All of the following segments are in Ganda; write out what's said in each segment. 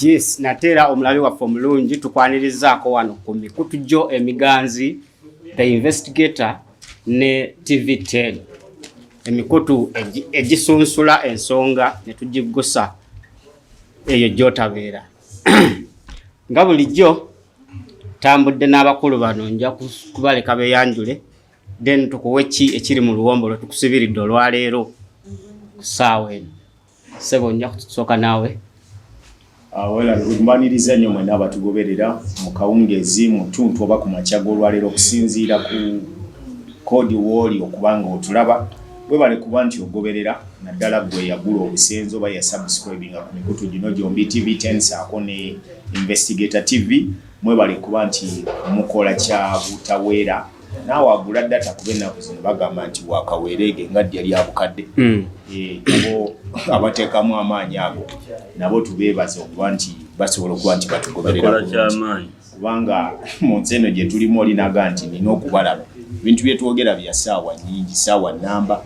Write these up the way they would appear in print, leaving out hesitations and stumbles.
Yes, natera omulabi waffe omulungi tukwanirizaako wano ku mikutu gyo emiganzi The Investigator ne TV10 emikutu egisunsula ensonga ne tugigusa eyo gy'otabeera nga bulijjo tambudde n'abakulu bano nja kubaleka beeyanjule then tukuwe ki ekiri mu luwombo lwe tukusibiridde olwaleero ku ssaawa eno ssebo nja kutusooka naawe. Wala mbaniriza nnyo mwena abatugoberera mu kawungezi mu tuntu oba ku makya g'olwaleero okusinziira ku kodi wooli okubanga otulaba webale kuba nti ogoberera naddala gwe yagula obusenzo oba yasubscribinga ku mikutu gino gyombi TV10 saako ne Investigator TV mwebale kuba nti mukola kya butaweera naawe agula data kuba ennaku zino bagamba nti wakaweerege nga ddya lyabukadde nabo abateekamu amaanyi ago nabo tubeebaza okuba nti basobola okuba nti batugoberera kubanga mu nsi eno gye tulimu olinaga nti nina okubalaba ebintu bye twogera bya ssaawa nnyingi ssaawa nnamba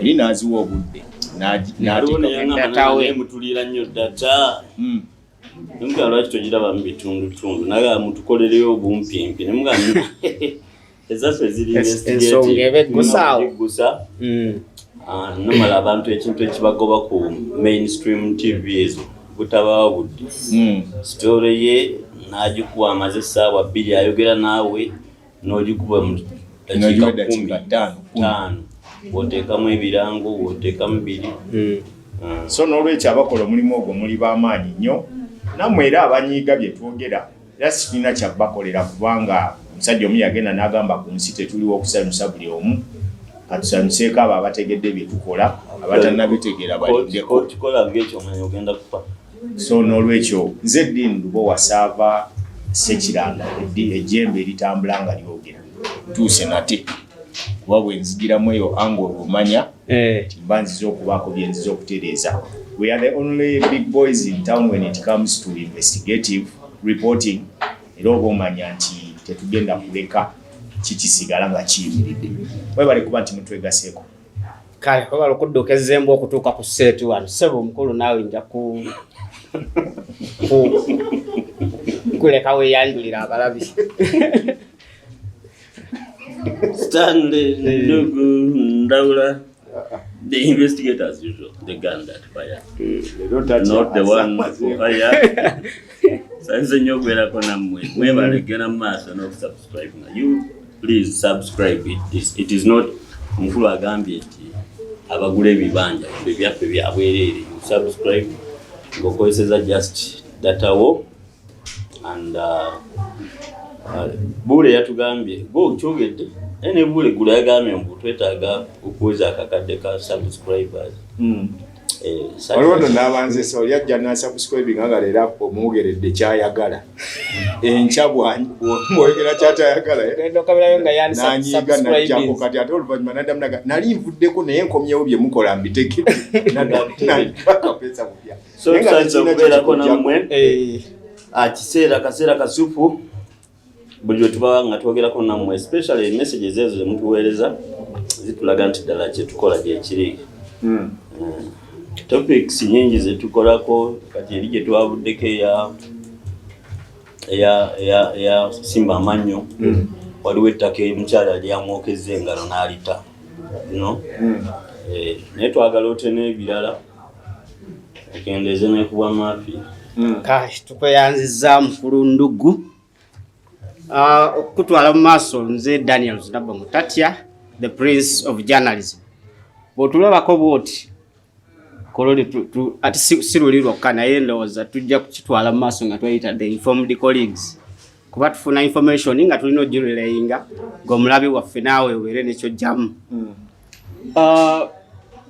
oli n'aziwa obudde mutulira nnyo data nga lwaki togiraba mu bitundutundu naga mutukolereyo obumpimpi nemugamba ezaffe ziri investigative nomala abantu ekintu ekibagoba ku mainstream TV ezo butabawa budde story ye n'agikuba amaze essaawa 2 ayogera naawe n'ogikuba mu dakiika 5 woteekamu ebirango woteekamu 2 so n'olwekyo abakola omulimu ogwo muli b'amaanyi nnyo nammwe era abanyiiga bye twogera era sikirina kyabakolera kubanga omusajja omu yagenda n'agamba ku nsi tetuliwo okusanyusa buli omu katusanyuseeko abo abategedde bye tukola abatannabitegeera balindeko kikola ng'ekyo omanya ogenda kufa so n'olwekyo nze Ddiini Lubowa Saava Ssekiranga ejjembe eritambula nga lyogera ntuuse nate kuba bwe nzigiramu eyo ango olumanya mba nziza okubaako bye nziza okutereeza. We are the only big boys in town when it comes to investigative reporting era oba omanya nti tetugenda kuleka kikisigala nga kiyimiridde webale kuba nti mutwegaseeko kale webale okuddukezembu okutuuka ku seetu wano ssebo omukulu naawe nja kuleka weeyanjulira abalabi Stanley Ndawula the investigator as usual the gun that fire not the one who fire sanze nyo kwera kona mwe mwebale gena maaso no subscribe na you please subscribe it is not mukulu agambye ati abagule ebibanja byaffe byabwerere you subscribe ngokozeza just data wo and bure yatugambye go chogedde ene bure gula yagambye mbu twetaaga okuweza akakadde ka subscribers Waliwo n'abanze so yajja na subscribing nga leera omwogeredde kyayagala enkya bw'omwogera kyatayagala ndo kabirayo nga yani subscribing kati ate oluvannyuma n'addamu nali nvuddeko naye nkomyewo bye mukola mbitegedde nakapesa bupya so sanza okubeerako nammwe kaseera kasupu buli tuba nga twogerako nammwe especially messages ezo zemutuweereza zitulaga nti ddala kyetukola gyekiri topics nyingi zetukolako kati eri gye twabuddeko ya Simba Amannyo waliwo ettaka omukyala lyamwokeza engalo n'alita naye twagala ote n'ebirala okendeeze nekubwa maafi kale tukweyanziza mukulu Nduggu okutwala mu maaso nze Daniel Zinabba Mutatya the Prince of Journalism bw'otulabako bw'oti kololi ati sirulirwa naye ndowooza tujja kukitwala mu maaso nga twayita the informed colleagues kuba tufuna information nga tulina ogirelayinga ng'omulabi waffe naawe weere nekyojjamu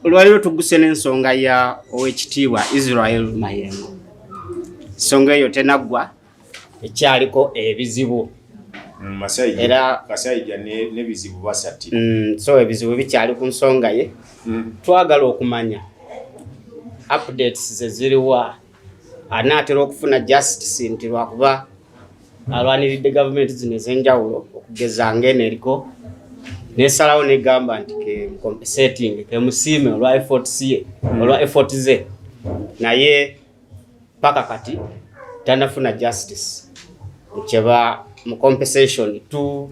olwaliro tugguse n'ensonga ya Oweekitiibwa Israel Mayengo ensonga eyo tenaggwa ekyaliko ebizibu Kashaija ne Bizibu basatti so ebizibu bikyali ku nsonga ye twagala okumanya updates zeziriwa anaatera okufuna justice nti lwakuba alwaniridde gavumenti zino ez'enjawulo okugeza ng'eno eriko nesalawo negamba nti compensating kemusiime olwa effort ze naye paka kati tanafuna justice cheba mu compensation tu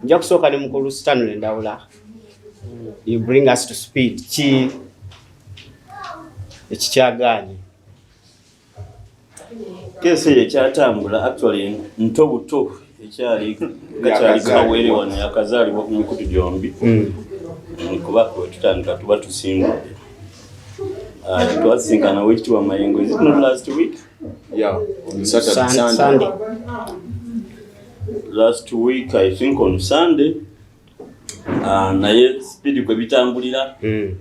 nja kusooka ne mukulu Stanley Ndawula. You bring us to speed chi ekikyagaanye kese ekyatambula actually ntobuto ekyali kawere wano yakazaalibwa ku mikutu gyombi kuba tutandika tuba tusimbudde twasinkana wekitiibwa Mayengo. Is it not last week? Yeah, on Sunday. Last week I think on Sunday. Naye speed kwe bitambulira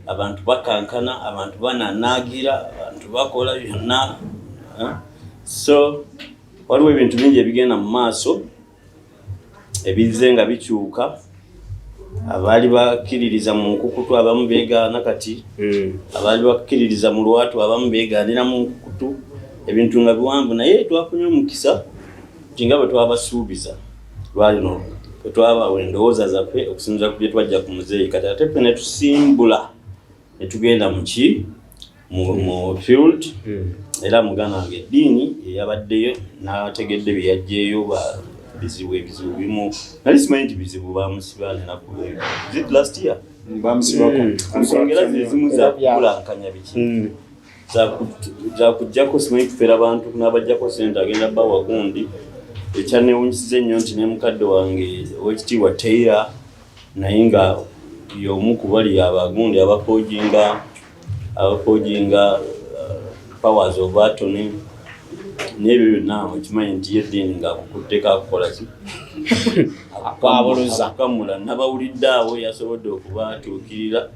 abantu bakankana, abantu bananagira, abantu bakola byonna. So waliwo ebintu bingi ebigenda mu maaso ebize nga bikyuka. Abali bakiririza mu nkukutu abamu beegaana kati, abali bakiririza mu lwatu abamu beegaanira mu nkukutu, ebintu nga biwanvu. Naye twafunye omukisa nga bwe twabasuubiza lwalino twaba endowooza zaffe okusinziira ku bye twajja ku muzeeyi kati ate ffe ne tusimbula ne tugenda mu Feud. Era mugana wange eddiini eyabaddeyo n'abategedde bye yajjeeyo bizibu bimu. Nali simanyi nti bizibu bamusiba nenaku last year bamusibako nsongera zimu zakulankanya biki zakujjako simanyi kufera abantu n'abajjako sente agenda bawa gundi. Ekyanewunyisiza ennyo nti ne mukadde wange owekitiibwa Teira naye nga y'omu ku bali abagundi abapoojinga powers of attorney n'ebyo byonna okimanyi nti yeddiini ng'akukutteko akukola ki akakamula. Nabawulidde abo yasobodde okubatuukirira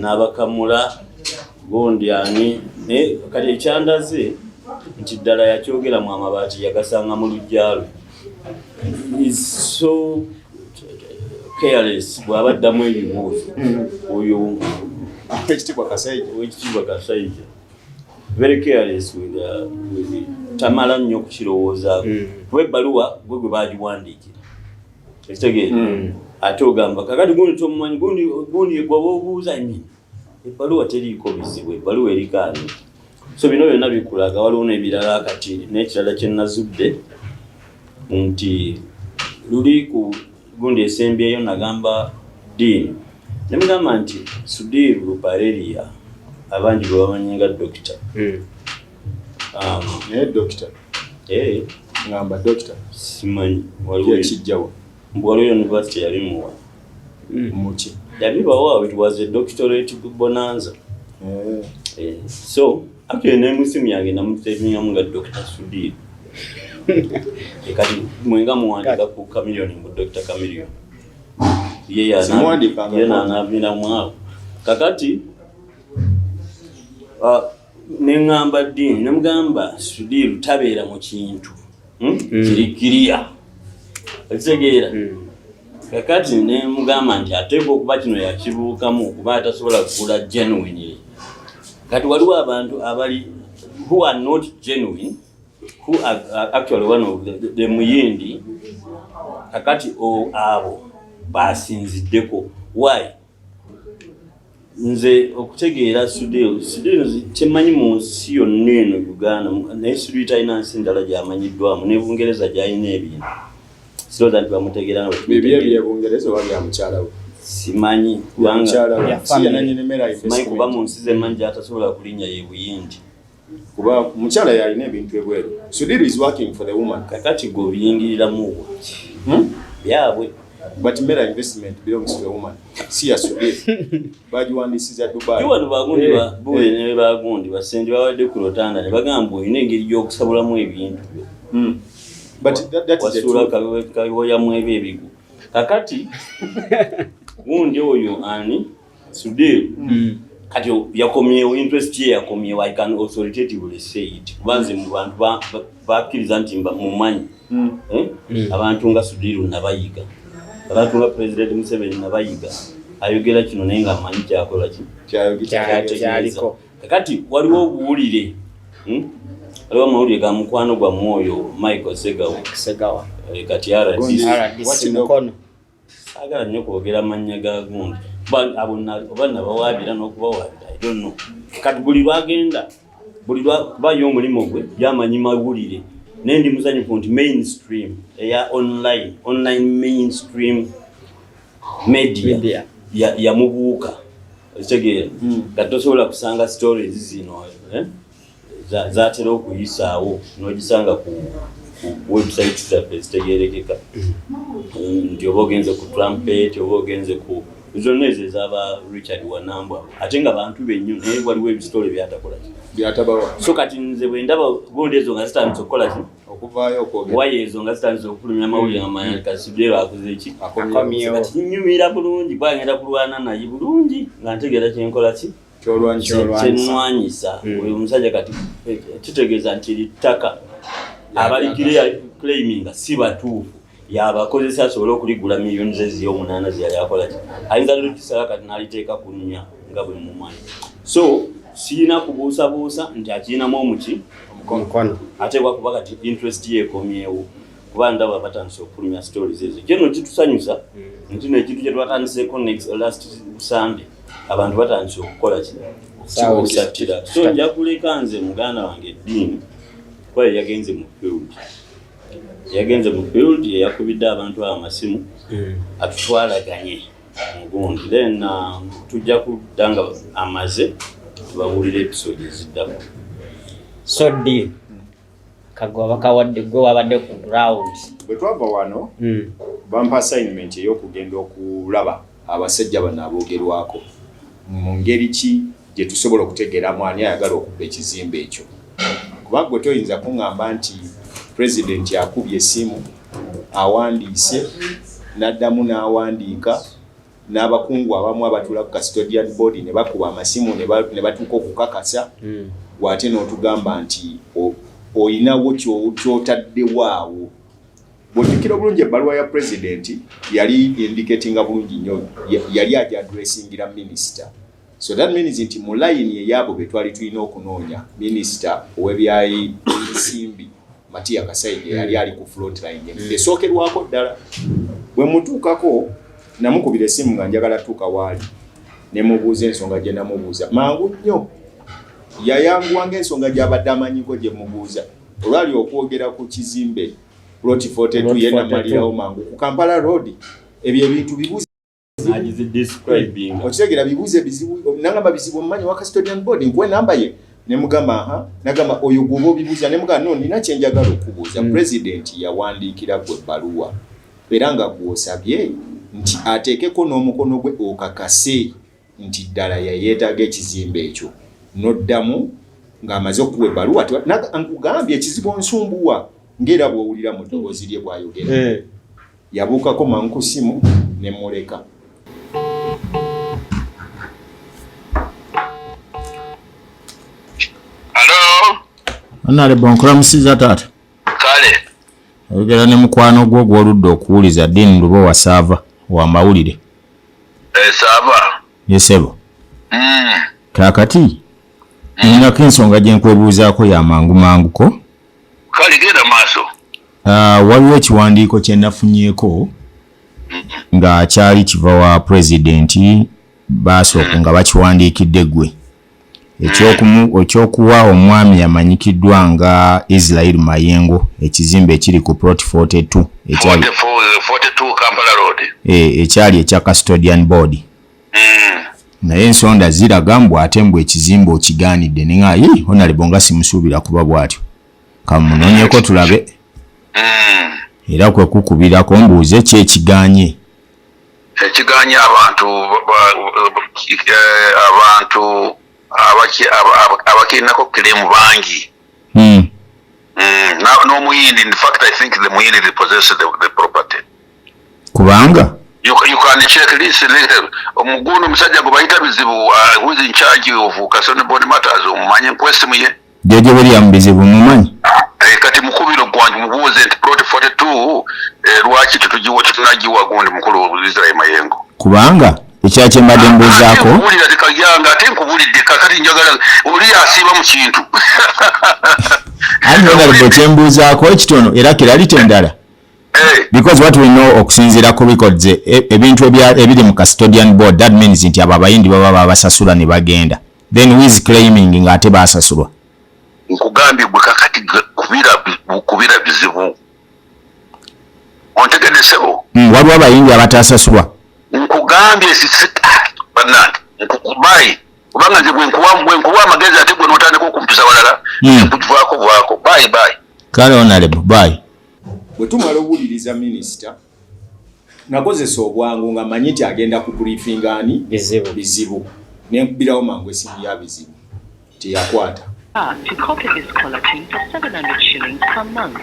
n'abakamula gundi ani. Naye kati ekyandaze nti ddala yakyogeramu amabaati yagasanga mu luggya lwe. Is so careless bw'abaddamu ebibuuzo oyo ekitiibwa Kashaija. Very careless with tamala nnyo kukirowoozaako. Kuba ebbaluwa gwe baagiwandiikira ekitegeere ate ogamba kakati gundi tomumanyi gundi gwaba obuuza nnyini ebbaluwa teriiko bizibu, ebbaluwa erikaani. So bino byonna bikulaga waliwo n'ebirala akati n'ekirala kye nazudde nti luli ku gundi esembyeyo nagamba ddiini ne mugamba nti Sudhir Lupareria abangi bwe bamanyi nga dokita. Naye dokita ngamba dokita simanyi waliwo waliwo university yalimuwa muki yabibawa. It was a doctorate bonanza. So actually nemusimu yange namutevingamu nga Dr. Sudhir. Kati mwenga muwandika ku Chameleon mu Dr. Chameleon. Yena anabina mwawo. Kakati nengamba ddiini nemugamba Sudhir tabeera mu kintu kirikiriya ekitegeera. Kakati nemugamba nti ateekwa okuba kino yakibuukamu okuba atasobola kugula genuine. Kati waliwo abantu abali who are not genuine, who are actually one of the muyindi. Kakati abo basinziddeko. Why? Nze okutegeera Sudhir kyemanyi mu nsi yonna eno Uganda naye Sudhir talina nsi ndala gyamanyiddwamu ne Bungereza gyalina ebintu. Sirowooza nti bamutegeera nga bye Bungereza oba bya mukyala we simanyi kubanga simanyi kuba mu nsi z'emmanyi gy'atasobola kulinnya ye buyindi kuba mukyala yalina ebintu ebweru. Sudhir is working for the woman. Kakati gwe obiyingiriramu byabwe. But Mera investment belongs to the woman. See as Sudhir. Bagiwandisiza Dubai. Wano bagundi buwe ne bagundi basendi bawadde ku Rotanda ne bagamba oyina engeri gy'okusabulamu ebintu byo. But that is the truth. Kawoyamu ebigu. Kakati gundi oyo ani Sudhir kati yakomyewo interest ye yakomyewo. I can authoritatively say it. Kubanze mu bantu bakkiriza nti mumanyi abantu nga Sudhir nabayiga. Abantu nga President Museveni nabayiga ayogera kino naye nga amanyi kyakola kyaliko. Kakati waliwo obuwulire waliwo amawulire ga mukwano gwa mwoyo Michael Segawa kati RDC mukono agala nnyo kwogera amannya ga gundi abo oba nabawaabira n'okubawaabira I don't know. Kati buli lwagenda kuba y'omulimu gwe yamanyi mawulire nendi muzanyifu nti mainstream eya online mainstream media ya mubuuka ekitegeera kati tosobola kusanga stories zino zatera okuyisaawo n'ogisanga ku website zaffe ezitegeerekeka nti oba ogenze ku trumpet oba ogenze ku zonna ezo ezaba Richard Wanambwa ate nga bantu benyo naye waliwo ebisitole byatakola byatabawa so kati nze bwe ndaba bondi ezo nga zitandise okukola ki okuvaayo okwogera waye ezo nga zitandise okufulumya amawulire nga Sudhir akoze ki kati nyumira bulungi bwagenda kulwana naye bulungi nga ntegeera kyenkola ki kyenwanyisa oyo omusajja kati tutegeeza nti littaka abali claiming si batuufu yabakozesa asobole okuligula miliyoni ez'omunaana zeyali akola ki ayinza lukisala kati n'aliteeka ku nnya nga bwe mumanyi so sirina kubuusabuusa nti akirinamu omuki omukono ateekwa kuba kati interest ye ekomyewo kuba ndaba batandise okufulumya stories ezo kino kitusanyusa nti nekintu kye twatandiseko last Sunday abantu batandise okukola ki okusattira so nja kuleka nze muganda wange eddiini kuba yagenze mu field yakubidde abantu amasimu atutwalaganye mugundi then tujja kudanga amaze tubawulira episode eziddako so di kagoba kawadde gwe wabadde ku ground bwe twava wano bampa assignment ey'okugenda okulaba abasajja bano aboogerwako mu ngeri ki gye tusobola okutegeeramu ani ayagala okubba ekizimbe ekyo kubanga gwe toyinza kuŋŋamba nti president akubye essimu awandiise n'addamu n'awandiika n'abakungu abamu abatula ku custodian board ne bakuba amasimu ne batuuka okukakasa bw'ate n'otugamba nti oyinawo ky'otaddewo awo bw'ojjukira bulungi ebbaluwa ya president yali indicatinga bulungi nnyo yali addressingira minister so that means nti mu line eyaabo be twali tulina okunoonya minister ow'ebyensimbi Matia Kashaija yali ali ku front line esookerwako ddala bwe mutuukako namukubira essimu nga njagala tuuka waali ne mubuuza ensonga gye namubuuza mangu nnyo yayanguwa ng'ensonga gy'abadde amanyiko gye mubuuza olwali okwogera ku kizimbe plot 42 yena malirawo mangu ku Kampala Road ebyo ebintu bibuuze okitegera bibuuze bizibu nangamba bizibu omumanyi wa Custodian board nkuwe namba ye ne mugamba nagamba oyo gwoba obibuuza ne mugamba no nina kyenjagala okubuuza president yawandiikira gwe ebbaluwa era nga gw'osabye nti ateekeko n'omukono gwe okakase nti ddala yeetaaga ekizimbe ekyo n'oddamu ng'amaze okuwa ebbaluwa nkugambye ekizibu nsumbuwa ng'era bw'owulira mu ddoboozi lye bw'ayogera yabuukako mangu ku ssimu ne muleka. Anale bonkora musiza tata. Kale. Oyogera ne mukwano gwo gw'oludde okuwuliza Dean Lubo wa Sava wa mawulire. Sava. Yesebo. Kakati. Nina ensonga gye nkwebuuzaako ya mangu ko. Kale genda maaso. Waliwo ekiwandiiko kye nafunyeeko nga kyali kiva wa president baasooka nga bakiwandiikidde gwe. Ekyokuwa omwami amanyikiddwa nga Israel Mayengo ekizimbe ekiri ku plot 42 42 Kampala Road ekyali ekya Custodian board naye ensonda ziraga mbw ate mbw ekizimbe okigaanidde nenga honorable nga simusuubira kuba bw'atyo kamunoonyeko tulabe era kwe kukubirako mbuuze ki ekiganye abantu abakirinako claim bangi n'omuyindi in fact I think the muyindi repossessed the property kubanga you can check this later omugundu musajja gwe bayita Bizibu who is in charge of Custodian board matters omumanyi kwesimu ye jeje William Bizibu mumanyi kati mukubiro gwange mubuuze nti plot 42 lwaki tunagiwa gundi mukulu Israel Mayengo kubanga ekyakye mbadde mbuuzaako bulira tekayanga ate nkubulidde kakati njagala oli asiiba mu kintu honorable kyembuuzaako ekitono era kiralite ndala because what we know okusinziira ku records ebintu ebiri mu Custodian board that means nti abo abayindi baba babasasula ne bagenda then who is claiming nga ate baasasulwa nkugambye gwe kakati kubira bukubira bizibu ontegedde sebo waliwo abayimbi abatasasulwa nkugambye sisita bannange nkukubayi kubanga nze bwenkuwa amagezi ate gwe n'otandika okumpisa walala nkuvaako bwako bayi kale honorable bayi bwe tumala owuliriza minisita nakozesa obwangu nga manyi nti agenda ku briefingaani bizibu nenkubirawo mangu esimu ya bizibu teyakwata. To copy this caller tune for 700 shillings per month.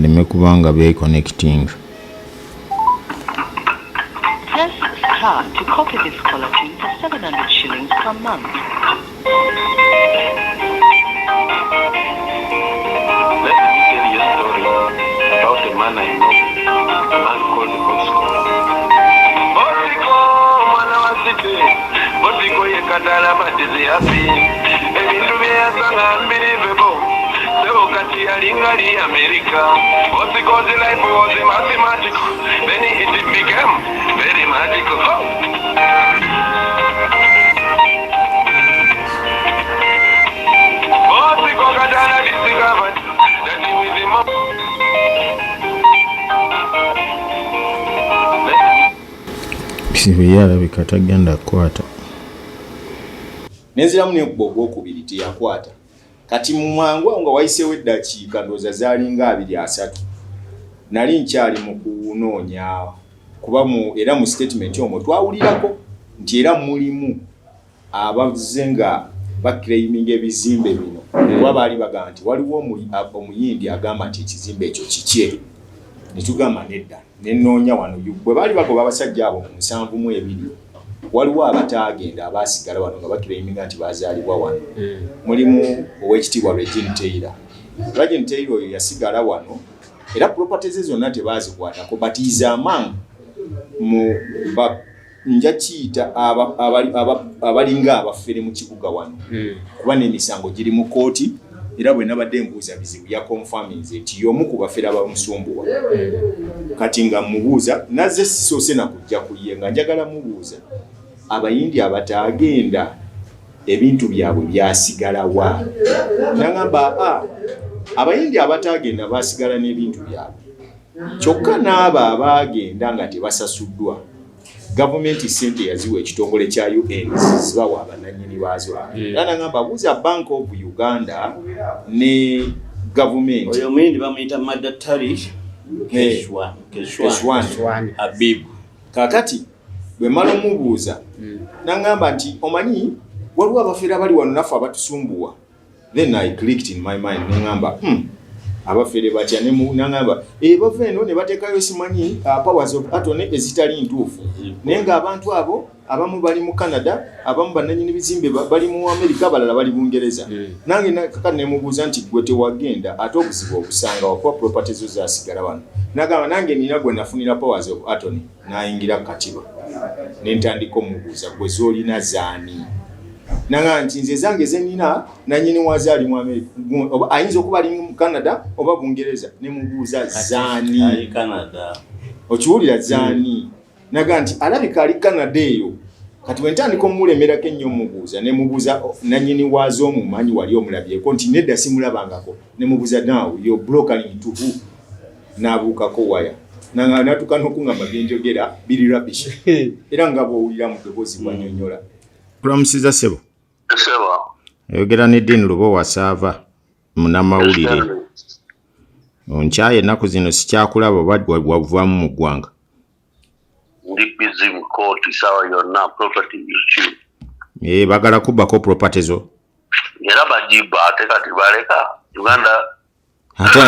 aleme kubanga connecting. Press star to copy this caller tune for 700 shillings per month. Let me tell you a story about a man I know, a man called Bosco. Bosco, mwana wa city. Bosco yekatala batizi happy. Ebintu byeyasanga unbelievable. Sebo kati yalingali America. Bosco's life was mathematical. Then it became very magical. Bosco katala discovered that he was a mom. Siviyala bikatagenda kwata. Nenziramu nekuba ogwokubiri teyakwata. Kati mu mwangu nga wayiseewo eddakiika ndowooza zaalinga 2-3. Nali nkyali mu kunoonya kuba era mu statement omwo twawulirako nti era mulimu abavuze nga bakiraiminga ebizimbe bino. Kuba baali bagamba nti waliwo omuyindi agamba nti ekizimbe ekyo kikye. Ne tugamba nedda. Ne nnoonya wano bwe baali bagoba abasajja abo mu 7-2. Waliwo abataagenda abaasigala wano nga bakiraiminga nti baazaalibwa wano. Mulimu Oweekitiibwa Regine Taylor. Regine Taylor oyo yasigala wano era properties ze zonna tebaazikwatako but is among mu nja kiyita abalinga abafere mu kibuga wano. Kuba n'emisango giri mu kooti era bwe nabadde mbuuza Bizibu ya confirming nti y'omu ku bafere abamusumbuwa. Kati nga mubuuza nazze sisoose na kujja kuye nga njagala mubuuza abayindi abataagenda ebintu byabwe byasigala wa. Nangamba abayindi abataagenda basigala n'ebintu byabwe. Kyokka n'aba abaagenda nga tebasasuddwa. Gavumenti sente yaziwa ekitongole kya UN zibawa abananyini baazo. Nangamba buuza Bank of Uganda ne gavumenti. Oyo muyindi bamuyita Madatari Keshwan Habib. Kakati bwe mala mubuuza nangamba nti omanyi waliwo abafere abali wano naffe abatusumbuwa. Then I clicked in my mind nangamba abafere batya nangamba bava eno ne bateekayo simanyi powers of attorney ezitali ntuufu. Naye nga abantu abo abamu bali mu Canada, abamu bannannyini bizimbe bali mu America, abalala bali Bungereza. Nange kakati ne mubuuza nti gwe tewagenda ate obuzibu obusanga wakuba properties zo zaasigala wano. Nagamba nange nina gwe nafunira powers of attorney nayingira katiba. Ne ntandika omubuuza gwe zoolina zaani. Nanga nti nze zange zenina nannyini wazaali mu America. Ayinza okuba ali mu Canada oba Bungereza. Ne mubuuza zaani. Ali Canada. Okiwulira zaani. Naga nti alabika ali Canada eyo. Kati wentandika omulemerako ennyo omubuuza ne mubuuza nannyini waazo omumanyi wali omulabyeko nti nedda simulabangako. Ne mubuuza now you're brokering to who? N'abuukako waya. Nanga natuka n'okungamba byenjogera biri rubbish. Era nga bw'owulira mu ddoboozi bwannyonnyola. Kulamusiza ssebo. Seba Oyogera ne Dean Lubo wasaava munnamawulire. Onkyaye ennaku zino sikyakulaba oba wavaamu mu ggwanga. ndi busy mu court sawa yonna property issue. Bagala kubbako property zo. Era bajiba ate kati baleka Uganda. Ate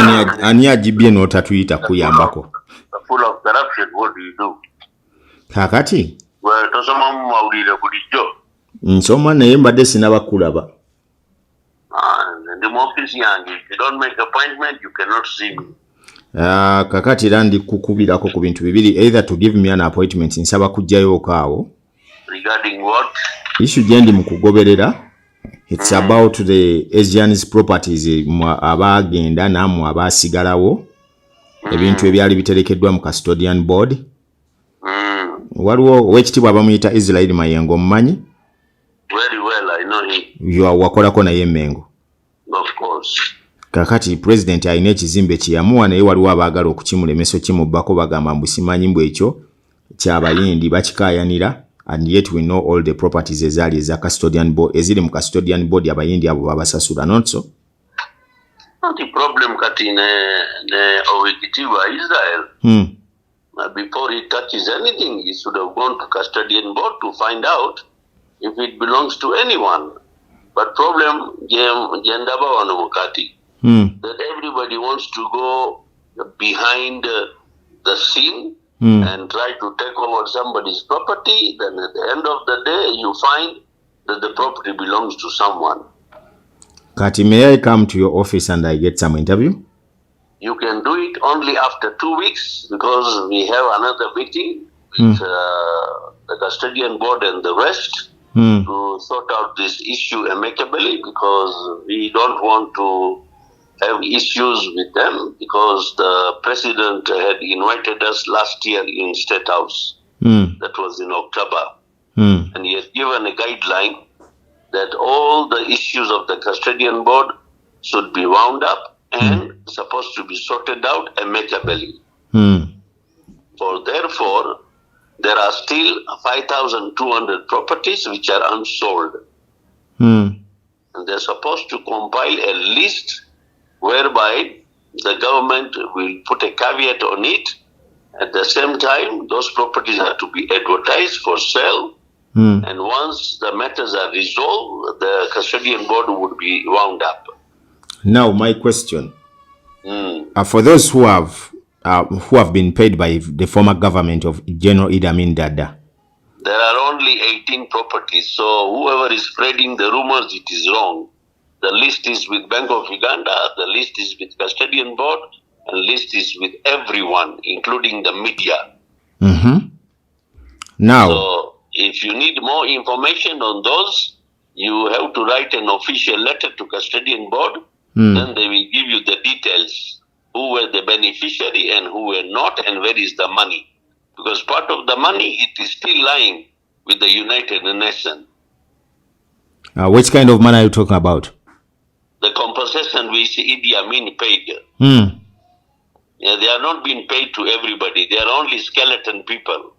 ani ajibye n'otatuyita kuyambako. Full of corruption, what do you do? Kakati Well, tosoma mu mawulire bulijjo. Nsoma naye mbadde sinnabakulaba. Ndi mu office yange. If you don't make appointment, you cannot see me. Kakati era ndi kukubirako ku bintu bibiri, either to give me an appointment nsaba kujjayo okaawo. Regarding what? Issue gye ndi mu kugoberera. It's about the Asians properties abagenda namwe abasigalawo. Ebintu ebyali biterekeddwa mu Custodian board. Waliwo owekitiibwa bamuyita Israel Mayengo mmanyi? Very well, I know him. Wakolako naye Mengo. Of course. Kakati president alina ekizimbe kiyamuwa naye waliwo abaagala okukimulemeso kimubbako bagamba mbu simanyi mbu ekyo kyabayindi bakikaayanira, and yet we know all the properties ezaali eza Custodian board eziri mu Custodian board abayindi abo babasasula, not so? Not a problem kati ne owekitiibwa Israel. Before he touches anything, he should have gone to Custodian board to find out if it belongs to anyone. But problem jendaba wano mukati. That everybody wants to go behind the scene and try to take over somebody's property. Then at the end of the day, you find that the property belongs to someone. Kati, may I come to your office and I get some interview? You can do it only after 2 weeks because we have another meeting with the Custodian board and the rest to sort out this issue amicably, because we don't want to have issues with them, because the president had invited us last year in State House. That was in October. And he has given a guideline that all the issues of the Custodian board should be wound up and supposed to be sorted out amicably. Therefore, there are still 5,200 properties which are unsold. And they're supposed to compile a list whereby the government will put a caveat on it. At the same time, those properties are to be advertised for sale. And once the matters are resolved, the Custodian board would be wound up. Now, my question. For those who have been paid by the former government of General Idi Amin Dada, there are only 18 properties. So whoever is spreading the rumors, it is wrong. The list is with Bank of Uganda, the list is with Custodian board, and list is with everyone, including the media. Now, so if you need more information on those, you have to write an official letter to Custodian board. Then they will give you the details, who were the beneficiary and who were not, and where is the money. Because part of the money, it is still lying with the United Nations. Which kind of money are you talking about? The compensation which Idi Amin paid. Yeah, they are not being paid to everybody. They are only skeleton people.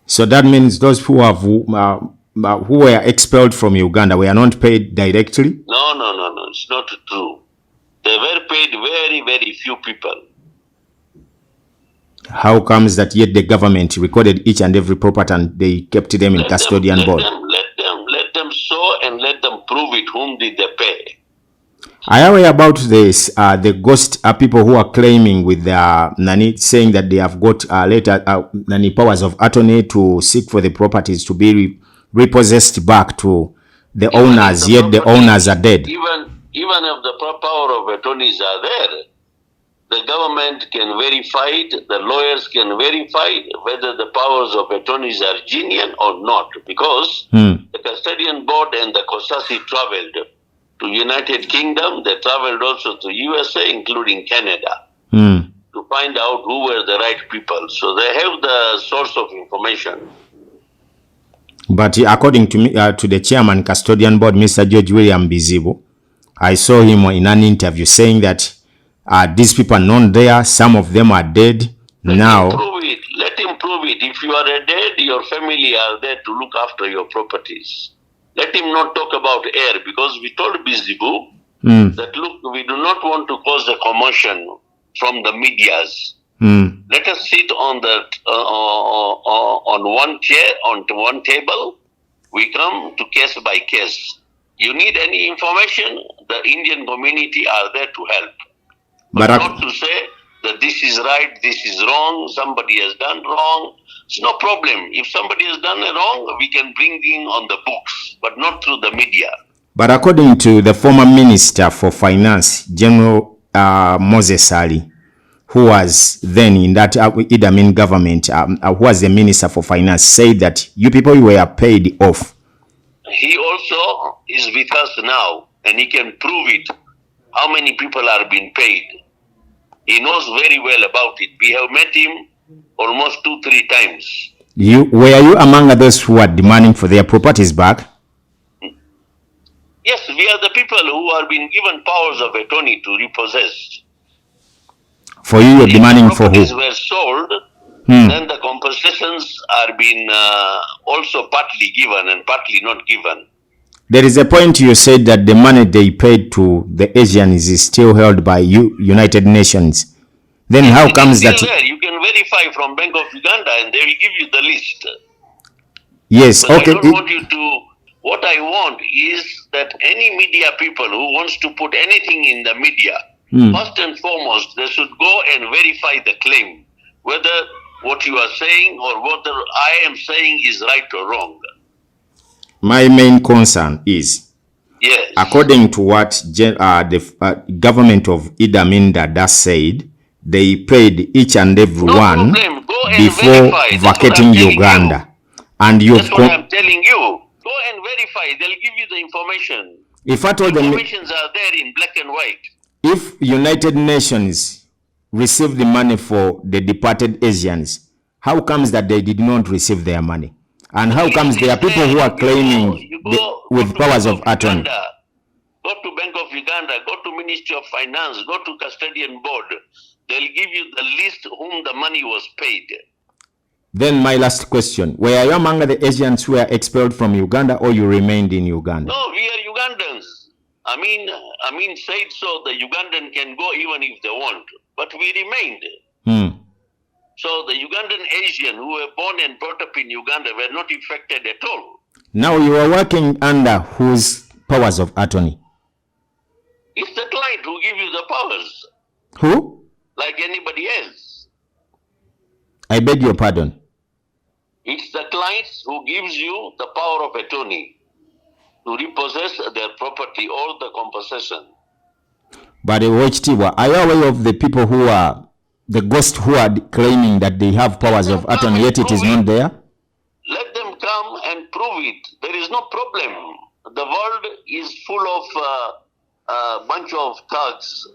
So that means those who were expelled from Uganda were not paid directly? No. It's not true. They were paid very, very few people. How comes that yet the government recorded each and every property and they kept them in Custodian board? Let them show and let them prove it. Whom did they pay? I am aware about this. The ghost people who are claiming with their Nani, saying that they have got later Nani powers of attorney to seek for the properties to be repossessed back to the owners, yet the owners are dead. Even if the power of attorneys are there, the government can verify it, the lawyers can verify whether the powers of attorneys are genuine or not, because the Custodian board and the COSASI traveled to United Kingdom, they traveled also to USA, including Canada, to find out who were the right people. So they have the source of information. But according to me, to the chairman, Custodian board, Mr. George William Bizibu, I saw him in an interview saying that these people are not there. Some of them are dead now. Let him prove it. If you are dead, your family are there to look after your properties. Let him not talk about heir, because we told Bizibu that, look, we do not want to cause a commotion from the medias. Let us sit on the on one chair, on one table. We come to case by case. You need any information, the Indian community are there to help. But not to say that this is right, this is wrong, somebody has done wrong. It's no problem. If somebody has done wrong, we can bring in on the books, but not through the media. But according to the former Minister for Finance, General Moses Ali, who was then in that Idi Amin government, who was the Minister for Finance, said that you people were paid off. He also is with us now, and he can prove it, how many people are being paid. He knows very well about it. We have met him almost 2-3 times. Were you among those who are demanding for their properties back? Yes, we are the people who are being given powers of attorney to repossess. For you, you're demanding for who? If properties were sold, then the compensations are being also partly given and partly not given. There is a point you said that the money they paid to the Asians is still held by United Nations. Then how comes that? There. You can verify from Bank of Uganda and they will give you the list. Yes, but okay. I don't want you to. What I want is that any media people who wants to put anything in the media, first and foremost, they should go and verify the claim, whether what you are saying or whether I am saying is right or wrong. My main concern is, yes, according to what the government of Idi Amin Dada said, they paid each and every one before vacating Uganda. And that's what I'm telling you. Go and verify. They'll give you the information. If I told them, informations are there in black and white. If United Nations received the money for the departed Asians, how comes that they did not receive their money? And how comes there are people who are claiming with powers of attorney? Go to Bank of Uganda, go to Ministry of Finance, go to Custodian Board. They'll give you the list whom the money was paid. Then my last question, were you among the Asians who were expelled from Uganda or you remained in Uganda? No, we are Ugandans. I mean, said so, the Ugandan can go even if they want. But we remained. So the Ugandan Asian who were born and brought up in Uganda were not affected at all. Now you are working under whose powers of attorney? It's the client who gives you the powers. Who? Like anybody else. I beg your pardon. It's the clients who gives you the power of attorney to repossess their property or the compensation. But are you aware of the people who are, the ghosts who are claiming that they have powers of attorney, yet it is not there? Let them come and prove it. There is no problem. The world is full of a bunch of thugs.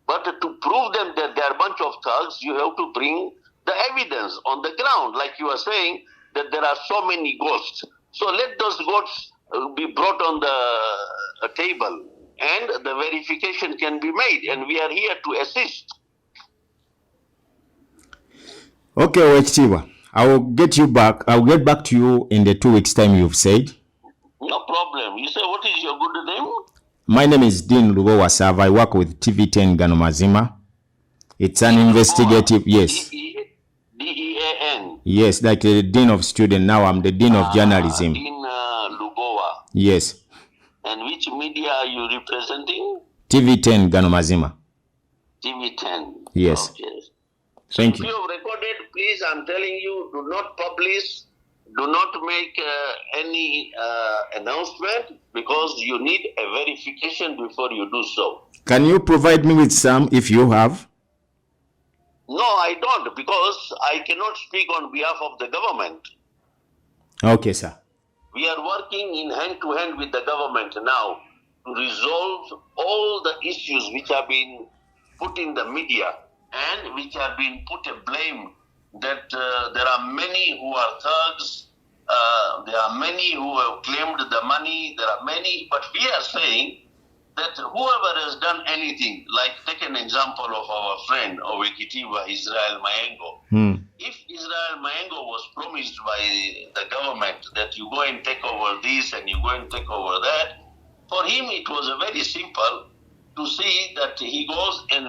But to prove them that they are a bunch of thugs, you have to bring the evidence on the ground. Like you are saying, that there are so many ghosts. So let those ghosts be brought on the table and the verification can be made. And we are here to assist. Okay, Owek, I will get you back. I will get back to you in the 2 weeks' time you've said. No problem. You say, what is your good name? My name is Dean Lugo-Wasava. I work with TV10 Ganomazima. It's an investigative, yes. D-E-A-N. Yes, like the Dean of Student. Now I'm the Dean of Journalism. Dean Lugowa. Yes. And which media are you representing? TV10 Ganomazima. TV10. Yes. Okay. Thank If you. you have recorded, please, I'm telling you, do not publish, do not make any announcement because you need a verification before you do so. Can you provide me with some if you have? No, I don't, because I cannot speak on behalf of the government. Okay, sir. We are working in hand-to-hand with the government now to resolve all the issues which have been put in the media and which have been put a blame that there are many who are thugs, there are many who have claimed the money, there are many, but we are saying that whoever has done anything, like take an example of our friend Owek, Israel Mayengo. If Israel Mayengo was promised by the government that you go and take over this and you go and take over that, for him it was a very simple to see that he goes and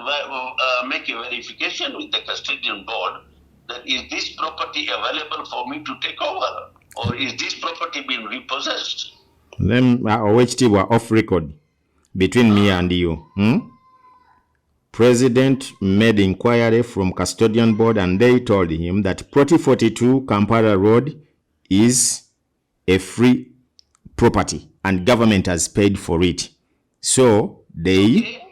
make a verification with the custodian board that is this property available for me to take over or is this property being repossessed? Them OHT were off record between me and you. President made inquiry from Custodian Board and they told him that Plot 42 Kampala Road is a free property and government has paid for it. So they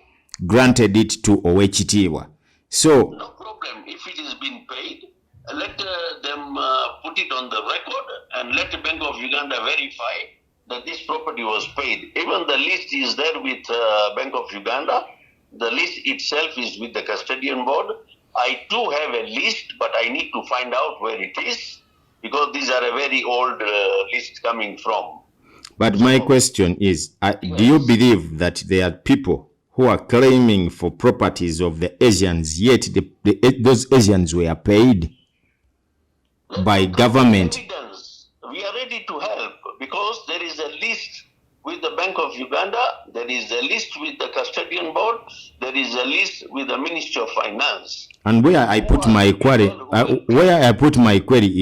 granted it to Owek. So no problem. If it has been paid, let them put it on the record and let the Bank of Uganda verify that this property was paid. Even the list is there with Bank of Uganda. The list itself is with the Custodian Board. I too have a list, but I need to find out where it is because these are a very old list coming from. But my question is, do you believe that there are people who are claiming for properties of the Asians, yet those Asians were paid by government? Evidence. We are ready to help because there is a list with the Bank of Uganda, there is a list with the Custodian Board, there is a list with the Ministry of Finance. And where I put my query,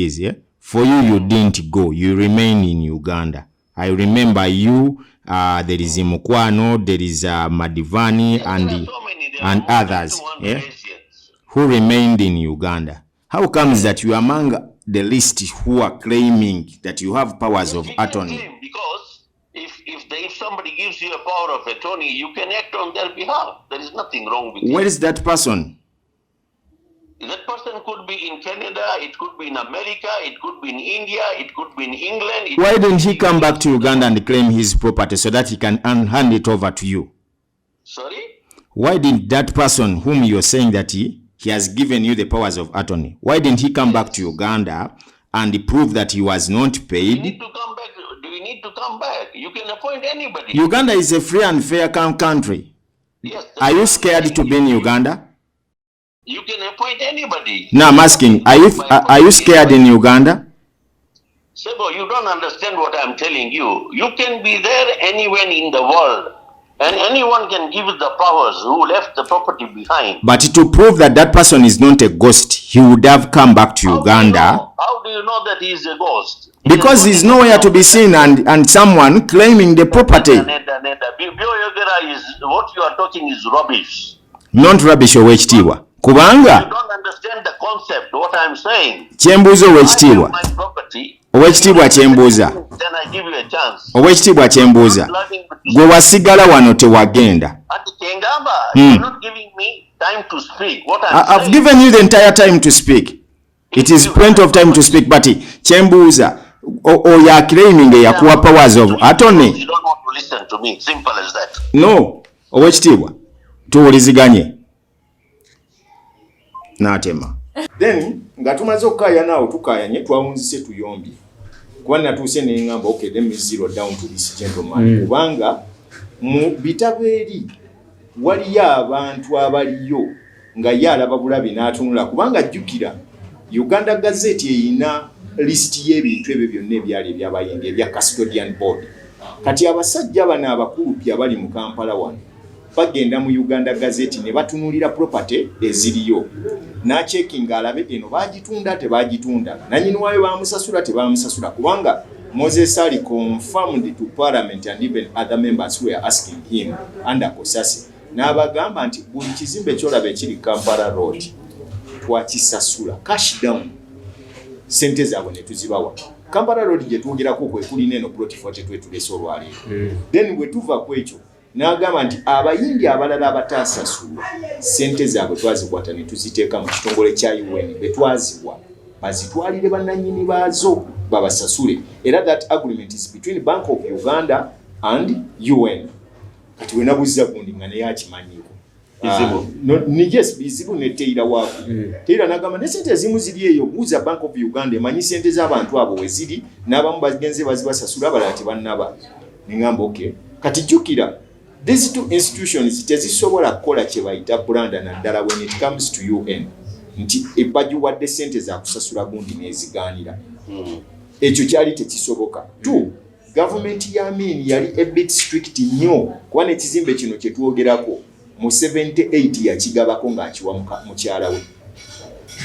is, for you didn't go, you remain in Uganda. I remember you, there is Mukwano, there is Madivani, and others who remained in Uganda. How comes that you are among the list who are claiming that you have powers of attorney? Because if somebody gives you a power of attorney, you can act on their behalf. There is nothing wrong with it. Where is that person? That person could be in Canada, it could be in America, it could be in India, it could be in England. Why didn't he come back to Uganda and claim his property so that he can hand it over to you? Sorry? Why did that person whom you're saying that he has given you the powers of attorney, why didn't he come back to Uganda and prove that he was not paid? You need to come back. Do you need to come back? You can appoint anybody. Uganda is a free and fair country. Yes. Are you scared to be in Uganda? You can appoint anybody. Now I'm asking, are you scared in Uganda? Sebo, you don't understand what I'm telling you. You can be there anywhere in the world. And anyone can give the powers who left the property behind. But to prove that that person is not a ghost, he would have come back to Uganda. How do you know that he is a ghost? Because he's nowhere to be seen and someone claiming the property. What you are talking is rubbish. Not rubbish, Owek. Kubanga. You don't understand the concept, what I'm saying. Kyembuuza Owek. My property. Owek kyembuuza. Then I give you a chance. Owek kyembuuza. Gwe wasigala wano tewagenda. You're not giving me time to speak. What I've given you the entire time to speak. It is plenty of time to speak, but kyembuuza oyo claiming yakuwa powers of attorney. You don't want to listen to me. Simple as that. No. Owek tuwuliziganye. Natema. Then nga tumaze okukaya nawo tukayanye twawunzise tuyombye. Kuba natuuse ne ngamba okay, let me zero down to this gentleman. Kubanga mu bitabeeri waliyo abantu abaliyo nga yalaba bulabi n'atunula kubanga jjukira Uganda Gazette eyina list y'ebintu ebyo byonna ebyali ebyabayindi ebya Custodian Board. Kati abasajja bano abakulu pya bali mu Kampala wano bagenda mu Uganda Gazette ne batunulira property eziriyo. Na checking alabe eno bagitunda tebagitunda. Nanyini wayo bamusasula tebamusasula kubanga Moses Ali confirmed to Parliament and even other members who were asking him under Kosasi. N'abagamba nti buli kizimbe kyolabe kiri Kampala Road twakisasula cash down. Sente zaabwe ne tuzibawa. Kampala Road gye twongerako kwe kuli neno Plot 42 tulese olwaleero. Then bwe tuva ku ekyo n'agamba nti abayindi abalala abatasasulwa sente zaabwe twazikwata ne tuziteeka mu kitongole kya UN betwaziwa bazitwalire bannannyini baazo babasasule. Era that agreement is between Bank of Uganda and UN. Kati we nabuuza gundi nga naye akimanyiko. Yes, Bizibu ne Teira waako. Teira n'agamba ne sente ezimu ziri eyo buuza Bank of Uganda emanyi sente z'abantu abo we ziri n'abamu bagenze bazibasasula abalala tebannaba. Ne ngamba okay. Kati jjukira these two institutions tezisobola kukola kye bayita Bulanda naddala when it comes to UN. Nti ebajuwadde sente za kusasula gundi nezigaanira. Ekyo kyali tekisoboka. Two, government ya Amin yali a bit strict nnyo kuba n'ekizimbe kino kye twogerako mu 78 yakigabako ng'akiwa mukyala we.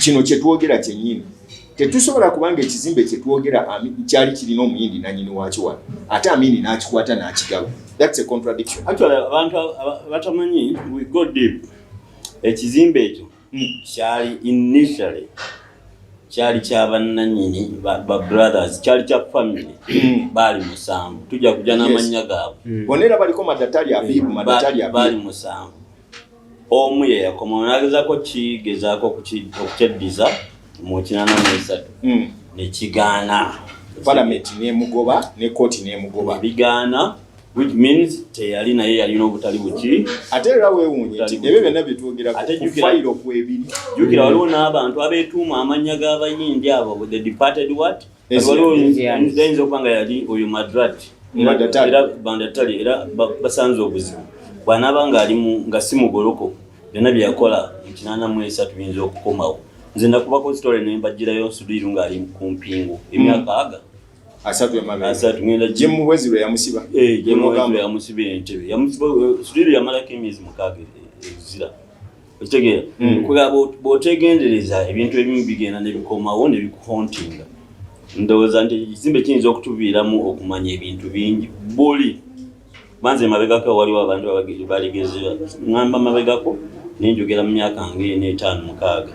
Kino kye twogera kyennyini. Tetusobola kubanga ekizimbe kye twogera kyali kirina omuyindi nannyini waakyo wano. Ate Amin n'akikwata n'akigaba. That's a contradiction. Actually, we go deep. ekizimbe ekyo kyali initially kyali kyabannanyini ba brothers kyali kya family bali musanvu tujja kujja n'amannya gaabwe bonera baliko madatali abibu bali musanvu omu ye yakoma n'agezaako kigezaako okukyeddiza mu 83 ne kigaana parliament n'emugoba ne kooti n'emugoba bigaana which means teyali naye yalina obutali buki ate era weewuunye nti ebyo byonna byetwogera ku fayiro kwebiri jjukira waliwo n'abantu abeetuuma amannya g'abayindi abo the departed what waliwo ayinza okuba nga yali oyo era bandatali era basanze obuzibu bw'anaaba nga si mugolokofu byonna bye yakola mu 83 biyinza okukomawo nze nakubako story ne mbagirayo Sudhir ng'ali ku mpingu emyaka asatu ngenda jemuwezi lwe yamusiba yamusiba entebe Sudhir yamalako emyezi 6 ezira okitegeera kuba bw'otegendereza ebintu ebimu bigenda ne bikomawo ne bikuhontinga ndowooza nti ekizimbe kiyinza okutuviiramu okumanya ebintu bingi buli banze mabegako waliwo abantu baligezera ngamba mabegako nenjogera mu myaka nge 5-6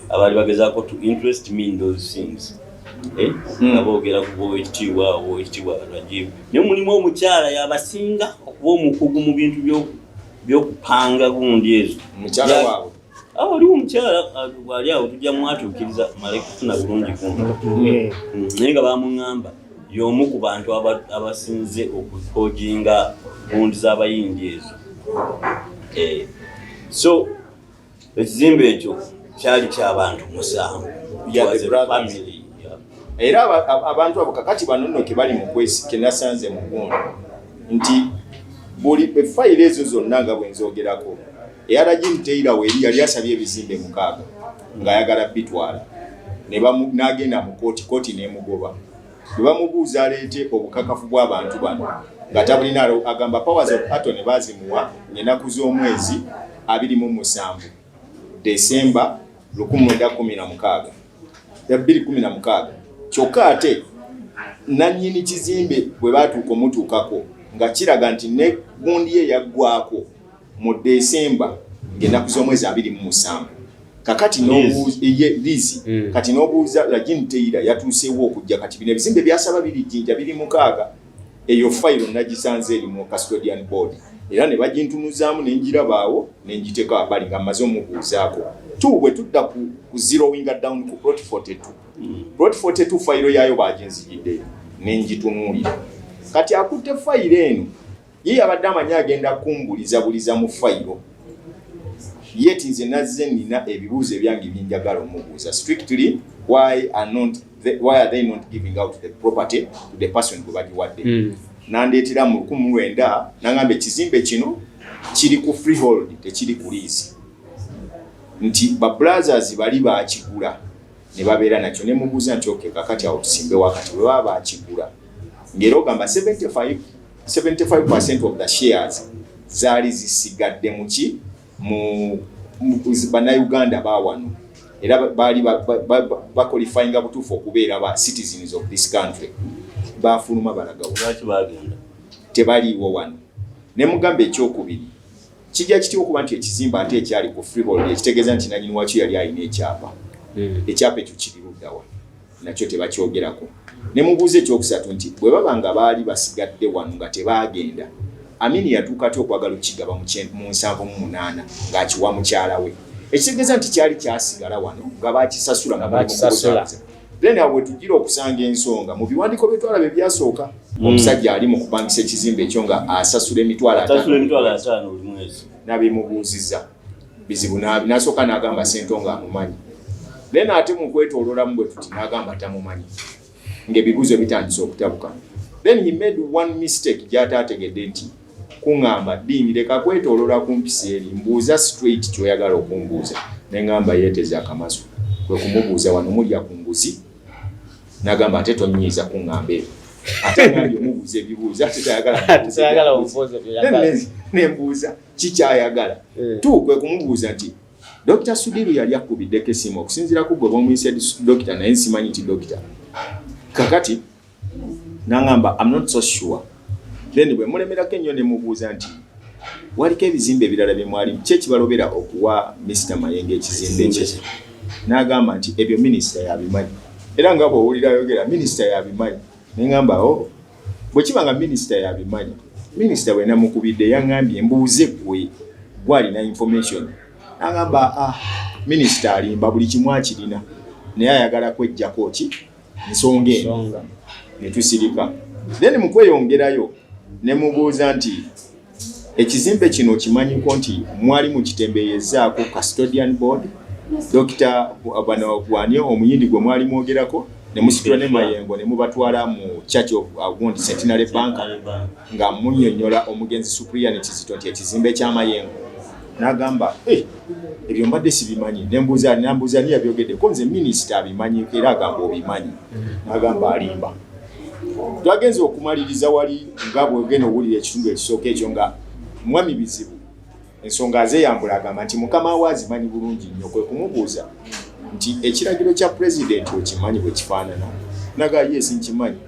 abali bagezaako to interest me in those things aboogera ku bw'ekitiibwa Rajibu naye mulimu omukyala yabasinga okuba omukugu mu bintu by'okupanga gundi ezo mukyala waabwe waliwo omukyala wali awo tujja mwatuukiriza male kufuna bulungi naye nga bamuŋŋamba y'omu ku bantu abasinze okukojinga gundi z'abayindi ezo so ekizimbe ekyo kyali ky'abantu 7 era abantu abo kakati banonoke bali mu kwesike nasanze mu gundi nti buli efayiro ezo zonna nga bwenzoogerako eyalagimteira weeri yali asabye ebizimbe 6 ng'ayagala bitwala n'agenda mu kooti n'emugoba bwe bamubuuza aleete obukakafu bw'abantu bano nga tabulina agamba powers of attorney baazimuwa ennaku z'omwezi 27 Desemba 2016 kyokka ate nannyini kizimbe bwe baatuuka omutuukako nga kiraga nti ne gundi ye yaggwako mu Desemba ng'ennaku z'omwezi 27 kakati lizi kati n'obuuza Rajimteira yatuuseewo okujja kati bino ebizimbe byasaba biri jjinja biri 6 eyo fayiro nagisanze eri mu Custodian board era ne bagintunuzaamu nenjirabaawo nenjiteeka bali nga mmaze omubuuzaako bwe tudda ku zeroinga down ku plot 42 fayiro yaayo baginzigidde nenjitunuulira kati akutte fayiro eno ye yabadde amanyi agenda kumbulizabuliza mu fayiro yeti nze nazze nina ebibuuzo ebyange binjagala omubuuza strictly why are they not giving out the property to the person gwe bagiwadde nandeetera mu 1900 nangamba ekizimbe kino kiri ku freehold tekiri ku lease nti ba brothers bali baakigula ne babeera nakyo ne mubuuza nti okay kakati awo tusimbe wakati bwe baba baakigula ng'era ogamba 75% of the shares zaali zisigadde mu bannayuganda baawano era baali baqualifyinga butuufu okubeera ba citizens of this country baafuluma balagawo tebaliiwo wano ne mugamba ekyokubiri kijja kitya okuba nti ekizimba ate ekyali ku freehold ekitegeeza nti nanyini wakyo yali alina ekyapa ekyapa ekyo kiri luddawa nakyo tebakyogerako ne mubuuza ekyokusatu nti bwe baba nga baali basigadde wano nga tebaagenda Amini yatuuka ate okwagala okigaba mu 78 ng'akiwa mukyala we ekitegeeza nti kyali kyasigala wano nga baakisasula nga bakisasula then awo tugira okusanga ensonga mu biwandiiko byetwalabe byasooka omusajja ali mu kupangisa ekizimbe ekyo nga asasula emitwalo 5 buli mwezi n'abeemubuuzizza bizibu n'asooka n'agamba Ssentonga amumanyi then ate mu kwetooloolamu bwe tuti n'agamba tamumanyi ng'ebibuuzo bitandise okutabuka then he made one mistake gy'ataategedde nti kuŋŋamba ddiini leka kwetooloola kumpisa eri mbuuza straight kyoyagala okumbuuza ne ŋŋamba yeeteza akamaso kwe kumubuuza wano mulya ku nguzi n'agamba ate tonyiiza kuŋŋamba ebyo ate ngambye omubuuza ebibuuza ate tayagala nembuuza kikyayagala tu kwe kumubuuza nti Dr. Sudhir yali akubiddeko essimu okusinziira ku gwe b'omuyise dokita naye nsimanyi nti dokita kakati n'angamba I'm not so sure then bwe mulemerako ennyo ne mubuuza nti waliko ebizimbe ebirala bye mwali kye kibalobera okuwa Mr. Mayengo ekizimbe kye n'agamba nti ebyo minisita yabimanyi era nga bw'owulira ayogera minisita yabimanyi neŋŋamba bwe kiba nga minisita yabimanyi minisita bwe namukubidde yaŋŋambye mbuuze ggwe gwalina information n'agamba minisita alimba buli kimu akirina naye ayagala kwejjako ki nsonga eno ne tusirika then mu kweyongerayo ne mubuuza nti ekizimbe kino kimanyiko nti mwali mukitembeeyezaako Custodian Board Dr. Wani omuyindi gwe mwali mwogerako ne musitula ne Mayengo ne mubatwala mu Church of Gundi Centenary Bank nga munnyonnyola omugenzi Supriya Kizito nti ekizimbe kya Mayengo n'agamba ebyo mbadde sibimanyi nembuuza ni yabyogedde ko nze minisita abimanyi era agamba obimanyi n'agamba alimba twagenze okumaliriza wali nga bwegenda owulira ekitundu ekisooka ekyo nga mwami Bizibu ensonga azeeyambula agamba nti mukama we azimanyi bulungi nnyo kwe kumubuuza nti ekiragiro kya pulezidenti okimanyi bwe kifaanana naga yesi nkimanyi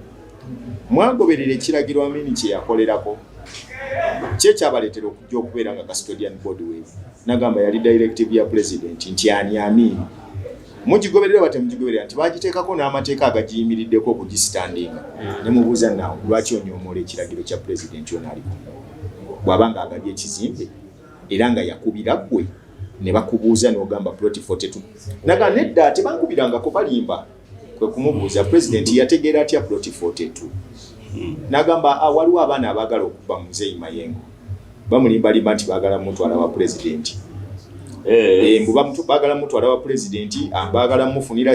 mwagoberera ekiragiro amini kye yakolerako kyekyabaleetera okujja okubeera nga Custodian Board we nagamba yali directive ya pulezidenti nti ani amini mugigoberera bate mugigoberera nti bagiteekako n'amateeka agagiyimiriddeko okugisitandinga ne mubuuza naawe lwaki onyoomola ekiragiro kya pulezidenti ono aliko bw'aba nga agabye ekizimbe era nga yakubira ggwe ne bakubuuza n'ogamba plot 42 naga nedda tebankubirangako balimba kwe kumubuuza pulezidenti yategeera atya plot 42 nagamba waliwo abaana abaagala okuba muzeeyi Mayengo bamulimbalimba nti baagala mutwala wa pulezidenti baagala mutwala wa pulezidenti baagala mufunira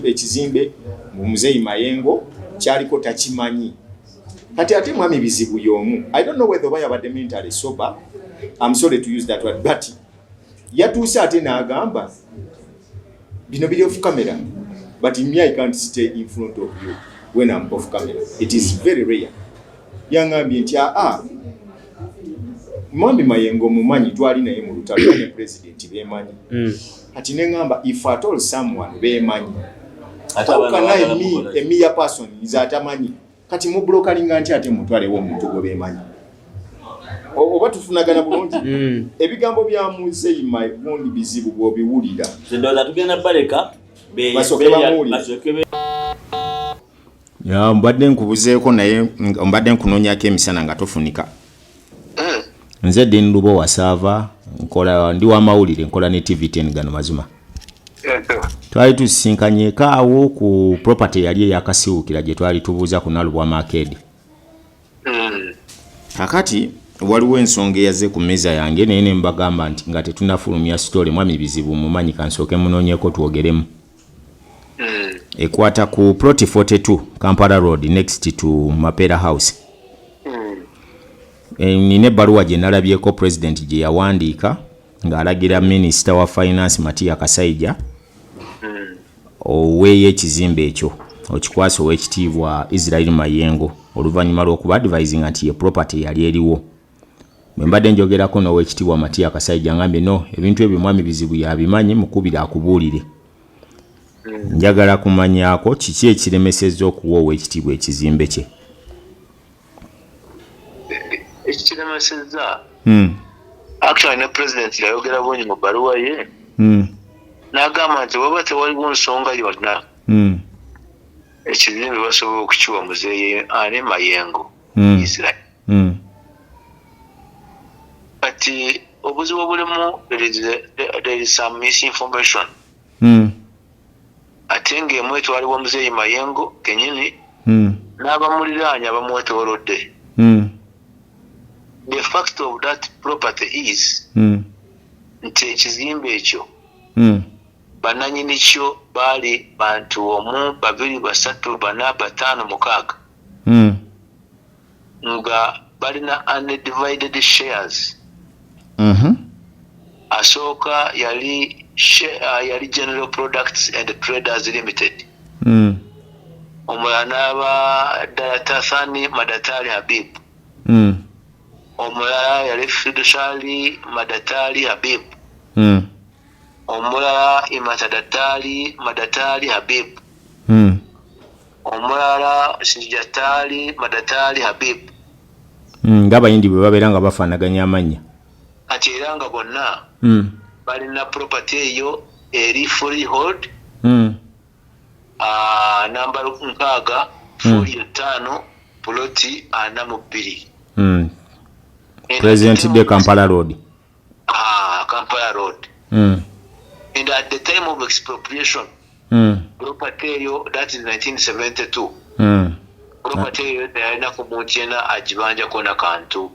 ekizimbe mu muzeeyi Mayengo kyaliko takimanyi kati ate mwami Bizibu y'omu I don't know whether oba yabadde mentally sober I'm sorry to use that word but yatuuse ate n'agamba bino biri off camera but me I can't stay in front of you when I'm off camera it is very rare yangambye nti mwami Mayengo mumanyi twali naye mu lutalo ne president beemanyi ati neŋŋamba if at all someone beemanyi atakana emiya person is atamanyi kati mu brokalinga nti ate mutwalewo omuntu gwe beemanyi oba tufunagana bulungi ebigambo bya muzeeyi Mayengo Bizibu bw'obiwulira ndoza tugenda baleka mbadde nkubuzeeko naye mbadde nkunoonyako emisana nga tofunika nze Dean Lubo wasaava ndi w'amawulire nkola ne TV10 gano mazima twali tusisinkanyeko awo ku property yali eyakasiwukira gye twali tubuuza ku Nalubwa Market kakati waliwo ensonga eyaze ku mmeeza yange naye ne mbagamba nti nga tetunafulumya story mwami Bizibu mumanyi kansooke munoonyeko twogeremu ekwata ku plot 42 Kampala Road next to Mapera House nina ebbaluwa gye nalabyeko president gye yawandiika ng'alagira minisita wa finance Matiya Kashaija oweeyo ekizimbe ekyo okikwasa ow'ekitiibwa Israel Mayengo oluvannyuma lw'okuba advising nti ye property yali eriwo bwe mbadde njogerako n'ow'ekitiibwa Matiya Kashaija ngambye no ebintu ebyo mwami Bizibu yabimanyi mukubira akubuulire njagala kumanyaako kiki ekiremesezza okuwa ow'ekitiibwa ekizimbe kye ekiremesezza actually ne president yayogera bungi mu bbaluwa ye n'agamba nti waba tewaliwo nsonga yonna ekizimbe basobola okukiwa muzeeyi ani Mayengo Israel kati obuzibu bulimu there is some misinformation ate ng'emu etwalibwa muzeeyi Mayengo kenyini n'abamuliraanya bamwetoolodde the fact of that property is nti ekizimbe ekyo bananyini kyo baali bantu 1 2 3 4 5 6 nga balina undivided shares asooka yali General Products and Traders Limited omulala n'aba Daratani Madatali Habib omulala yali Fiduciary Madatali Habib omulala Imatadatali Madatali Habib omulala Sijatali Madatali Habib ng'abayindi bwe babeera nga bafaanaganya amannya ati era nga bonna balina property eyo eri freehold namba 6 5 ploti 42 President de Kampala Road. Kampala Road. And at the time of expropriation, property that is 1972. Property yalina kumutiena ajibanja kona kantu.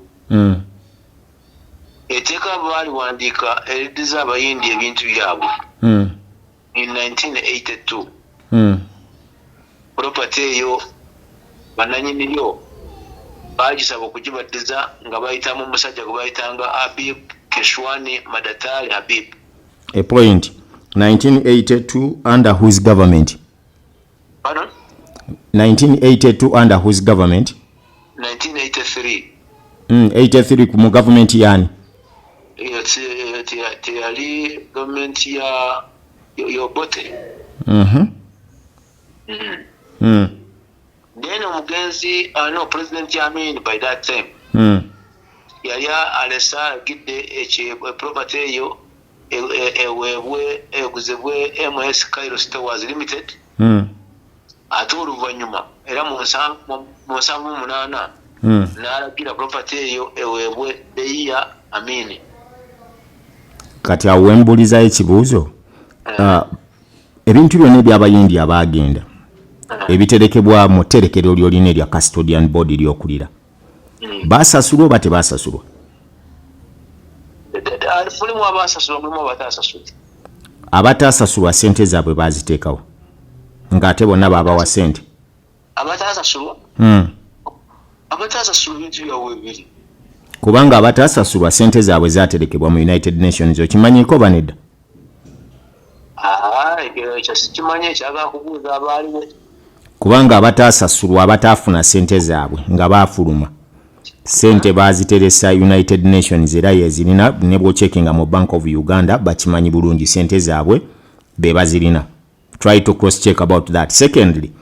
Eteka bali wandika eridiza abayindi ebintu byabwe. In 1982. Property yo bananyini yo bagisaba okugibaddiza nga bayitamu omusajja gwe bayitanga Habib Keshwani Madatali Habib. A point. 1982 under whose government? Pardon? 1982 under whose government? 1983. 83 mu government yani? Tiyali government ya Yobote. Then omugenzi no President Yamin by that time. Yali alesa gidde property eyo ewebwe eguzebwe MS Cairo Stores Limited. Ate oluvannyuma era mu 78 n'alagira property eyo ewebwe Beya Amini. Kati awo wembuliza ekibuuzo ebintu byonna ebyabayindi abaagenda ebiterekebwa mu tterekero lyolina erya Custodian Board lyokulira basasulwa oba tebasasulwa? Abatasasulwa sente zaabwe baziteekawo ng'ate bonna baabawa sente. Abatasasulwa bintu byabwe bibiri. Kubanga abatasasulwa sente zaabwe zaaterekebwa mu United Nations okimanyiko banedda? Ekyo ekyaga kubuuza abaaliwo. Kubanga abatasasulwa abataafuna sente zaabwe nga baafuluma sente baziteresa United Nations era yezirina ne bw'ocheckinga mu Bank of Uganda bakimanyi bulungi sente zaabwe be bazirina. Try to cross check about that. Secondly,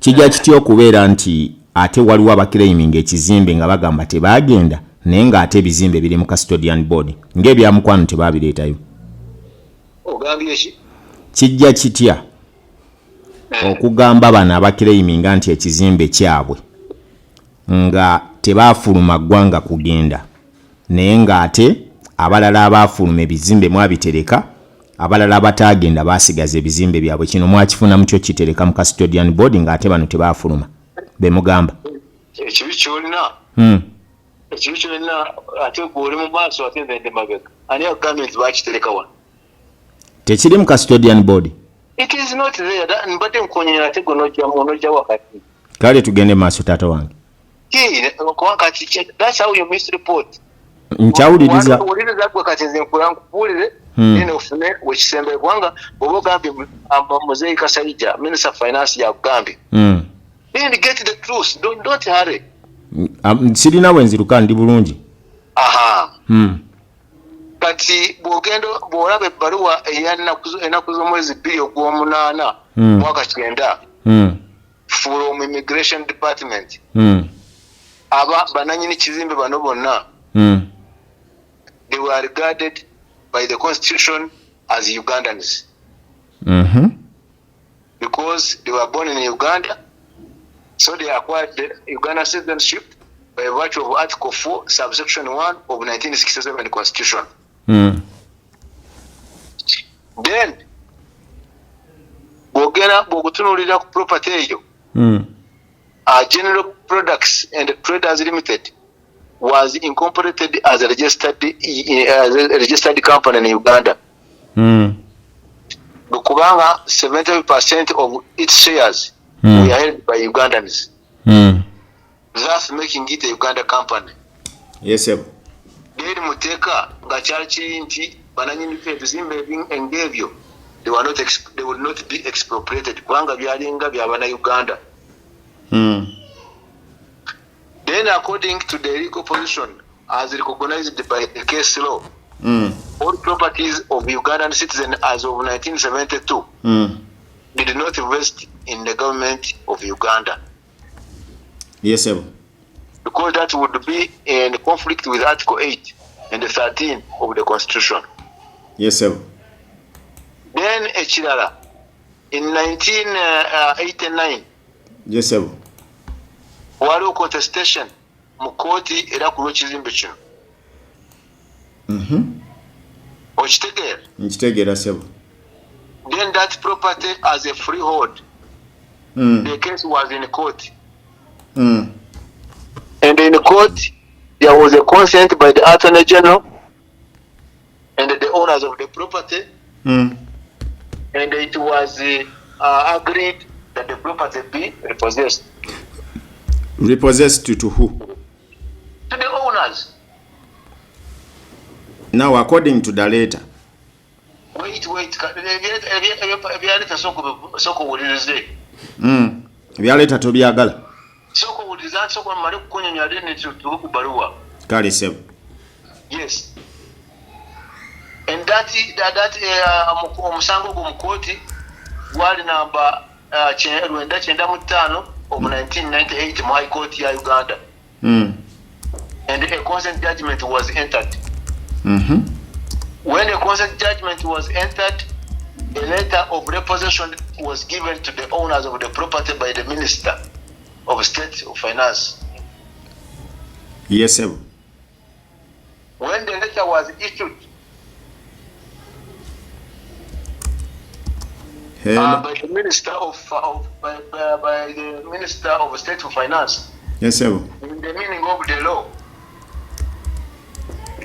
kijja kitya okubeera nti ate waliwo abaclaiming ekizimbe nga bagamba tebaagenda naye ng'ate ebizimbe biri mu Custodian Board ng'ebyamukwano tebaabireetayo? Ogambye ki? Kijja kitya okugamba bano abaclaiminga nti ekizimbe kyabwe nga tebaafuluma ggwanga kugenda naye ng'ate abalala abaafuluma ebizimbe mwabitereka abalala abataagenda baasigaza ebizimbe byabwe? Kino mwakifuna mukyo kitereka mu Custodian Board ng'ate bano tebaafuluma be mugamba? Ekibi kyolina ate gw'oli mu maaso ate nzende mabega ani agambye nti baakitereka wano? Tekiri mu Custodian Board. It is not there. Mbadde nkonyera ate gonojja wakati. Kale tugende maaso taata wange. That's how you misreport. Nkyawuliriza. Wuliriza gwe kati nze nkubuulire nene ufune wekisembe kubanga bw'oba ogambye Muzeeyi Kashaija Minister of Finance yakugambye. Then get the truth. Don't hurry. Sirina wenziruka ndi bulungi. Kati bw'olaba ebbaluwa ennaku z'omwezi 2 ogw'omunaana mwaka 9 from Immigration Department bananyini kizimbe bano bonna they were regarded by the Constitution as Ugandans because they were born in Uganda, so they acquired the Uganda citizenship by virtue of Article 4 subsection 1 of 1967 Constitution. Then bw'okutunuulira ku property eyo General Products and Traders Limited was incorporated as a registered company in Uganda. Kubanga 70% of its shares were held by Ugandans, thus making it a Uganda company. Yes, sir. Then Muteka nga kyali kiri nti bananyini ebizimbe eng'ebyo they would not be expropriated kubanga byalinga by'abana Uganda. Then according to the legal position as recognized by the case law, all properties of Ugandan citizens as of 1972 did not vest in the government of Uganda. Yes, sir. because that would be in conflict with Article 8 and 13 of the Constitution. Yes, sir. Then Echirala, in 1989, Yes, sir. waliwo contestation mu kooti era ku lw'ekizimbe kino. Okitegeera? Nkitegeera, sir. Then that property as a freehold. The case was in court. And in court, there was a consent by the Attorney General and the owners of the property. And it was agreed that the property be repossessed. Repossessed to who? To the owners. Now, according to the letter. Wait. Byaleta tobyagala. Soko uliza soko mali kunyanya deni tuku baruwa. Kale sebo. Yes. And that omusango ku mukoti wali namba Rwenda 95 of 1998 mu High Court ya Uganda. And a consent judgment was entered. When a consent judgment was entered, a letter of repossession was given to the owners of the property by the Minister of State of Finance. Yes, sir. When the letter was issued by the Minister by the Minister of State of Finance, yes, sir. in the meaning of the law,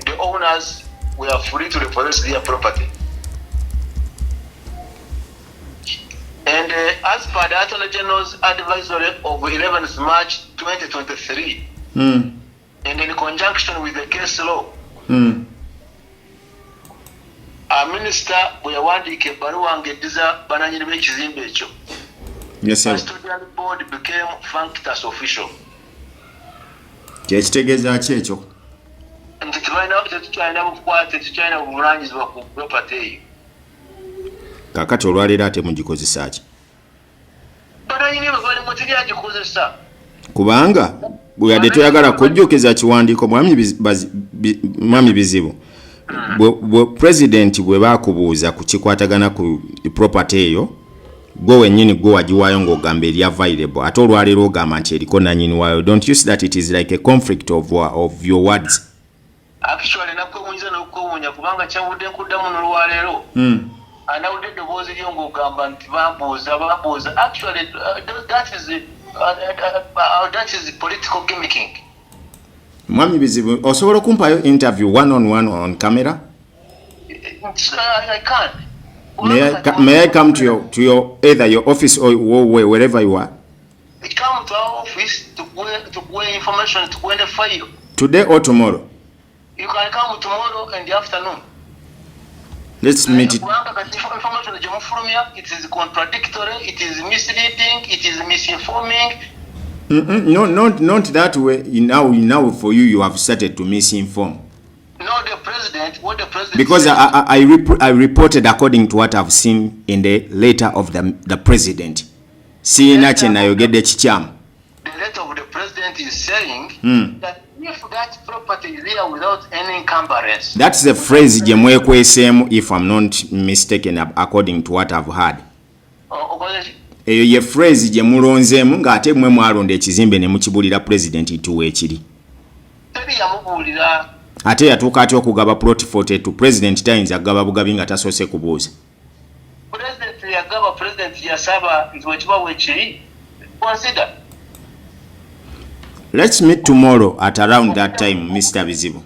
the owners were free to repossess their property. And as per the Attorney General's advisory of 11th March 2023, and in conjunction with the case law, a minister bweyawandiika ebbaluwa ng'eddiza bananyini b'ekizimbe ekyo. Yes, sir. Custodian board became functus official. Kyekitegeeza ki ekyo? Nti tetukyalina bukwate, tetukyalina buvunaanyizibwa ku property eyo. Kakati olwaleero ate mugikozesa ki? Bananyini bwe balimu teryagikozesa. Kubanga bwe yadde toyagala kujjukiza kiwandiiko mwami Bizibu. Bwe president bwe baakubuuza ku kikwatagana ku property eyo, gwe wennyini gwe wagiwaayo ng'ogamba eri available, ate olwaleero ogamba nti eriko nannyini waayo. Don't you see that it is like a conflict of your words? Actually nakwewunyiza n'okwewuunya kubanga kyawudde nkuddamu n'olwaleero. Anawudde eddoboozi lyo ng'ogamba nti bambuuza. Actually that is political gimmicking. Mwami Bizibu, osobola okumpayo interview one on camera? I can't. May I come to your either your office or wherever you are? Come to our office to get information, to get a file. Today or tomorrow? You can come tomorrow in the afternoon. Let's meet it. It is contradictory, it is misleading, it is misinforming. No, not that way. Now for you have started to misinform. No, what the president because I reported according to what I've seen in the letter of the president. The letter of the president is saying that if that property is there without any encumbrance. That's the phrase if I'm not mistaken, according to what I've heard. Eyo ye phrase gye mulonzeemu ng'ate mmwe mwalonda ekizimbe ne mukibulira president ituwa ekiri. Teri yamubuulira. Ate yatuuka atya okugaba plot 42 president tayinza kugaba bugabi nga tasoose kubuuza. President yagaba, president yasaba nti wekiba weekiri. Consider. Let's meet tomorrow at around that time, Mr. Bizibu.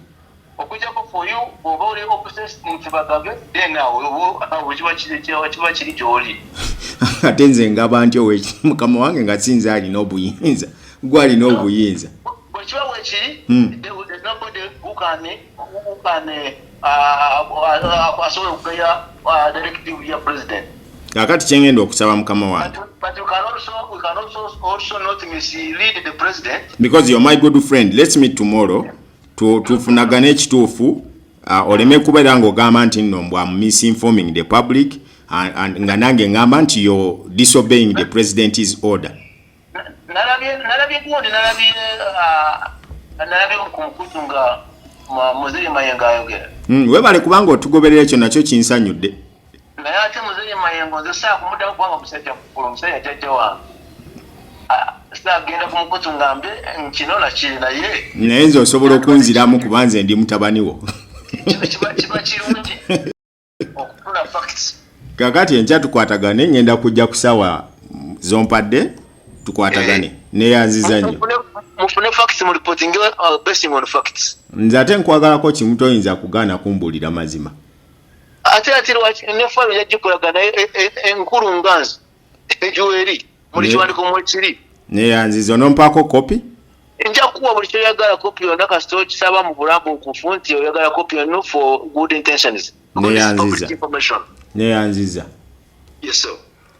Okujjako for you, oba oli obsessed nti bagabe, then wekiba kiri gy'oli. Ate nze ngaba ntyo mukama wange nga sinza alina obuyinza. Gwe alina obuyinza. Wekiba weekiri, there's nobody who can asobola okugeya directive ya president. Kakati kyengenda okusaba mukama wange. But we can also not mislead the president. Because you're my good friend. Let's meet tomorrow. Tufunagane ekituufu. Oleme kubeera ng'ogamba nti nno mbwa misinforming the public. And nga nange ngamba nti you're disobeying the president's order. Nalabye gundi, nalabye analabe kumkutunga Muziri Mayengo ayogera. Webale kubanga otugoberera ekyo nakyo kinsanyudde. Naye ate Muziri Mayengo nze saakumudamu kubanga omusajja mukulu, omusajja jjajja wange. Saagenda kumukutunga mbe nkino nakiri naye nze osobola okunziramu kuba nze ndi mutabani wo. Kiba kirungi okufuna facts. Kakati enkya tukwatagane, ngenda kujja kusawa zompadde tukwatagane neyanziza nnyo. Mufune facts mu reporting basing on facts. Nze ate nkwagalako kimu toyinza kugaana kumbuulira mazima. Ate ne file yajjikulagana enkulu nganzi ejuweri muli kiwandiko mwekiri. Neyanziza onompaako kopi? Nja kuwa buli kyoyagala kopi yonna kasita okisaba mu bulambo okufu nti oyagala kopi yonna for good intentions. Neyanziza. Yes sir.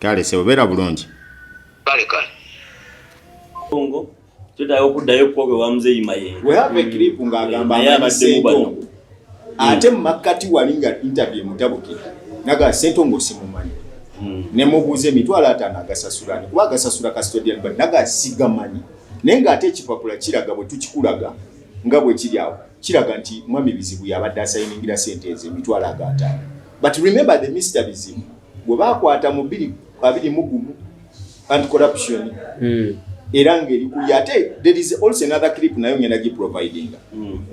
Kale sebo beera bulungi. Kale. Kongo tutaayo okuddayo kwoge wa Muzeeyi Mayengo. We have a clip ng'agamba amanyi Ssentongo. Ate mu makkati wali nga interview mutabukira. Naga Ssentongo simumanyi. Ne mubuuze emitwalo 5 agasasula. Kuba agasasula Custodian but naga sigamanyi. Naye ng'ate ekipapula kiraga bwe tukikulaga nga bwe kiri awo. Kiraga nti mwami Bizibu yabadde asayiningira ssente ezo emitwalo 5. But remember the Mr. Bizibu bwe baakwata mu 2021 anti-corruption. Era ngeri kuli ate there is also another clip nayo ngenda giprovidinga.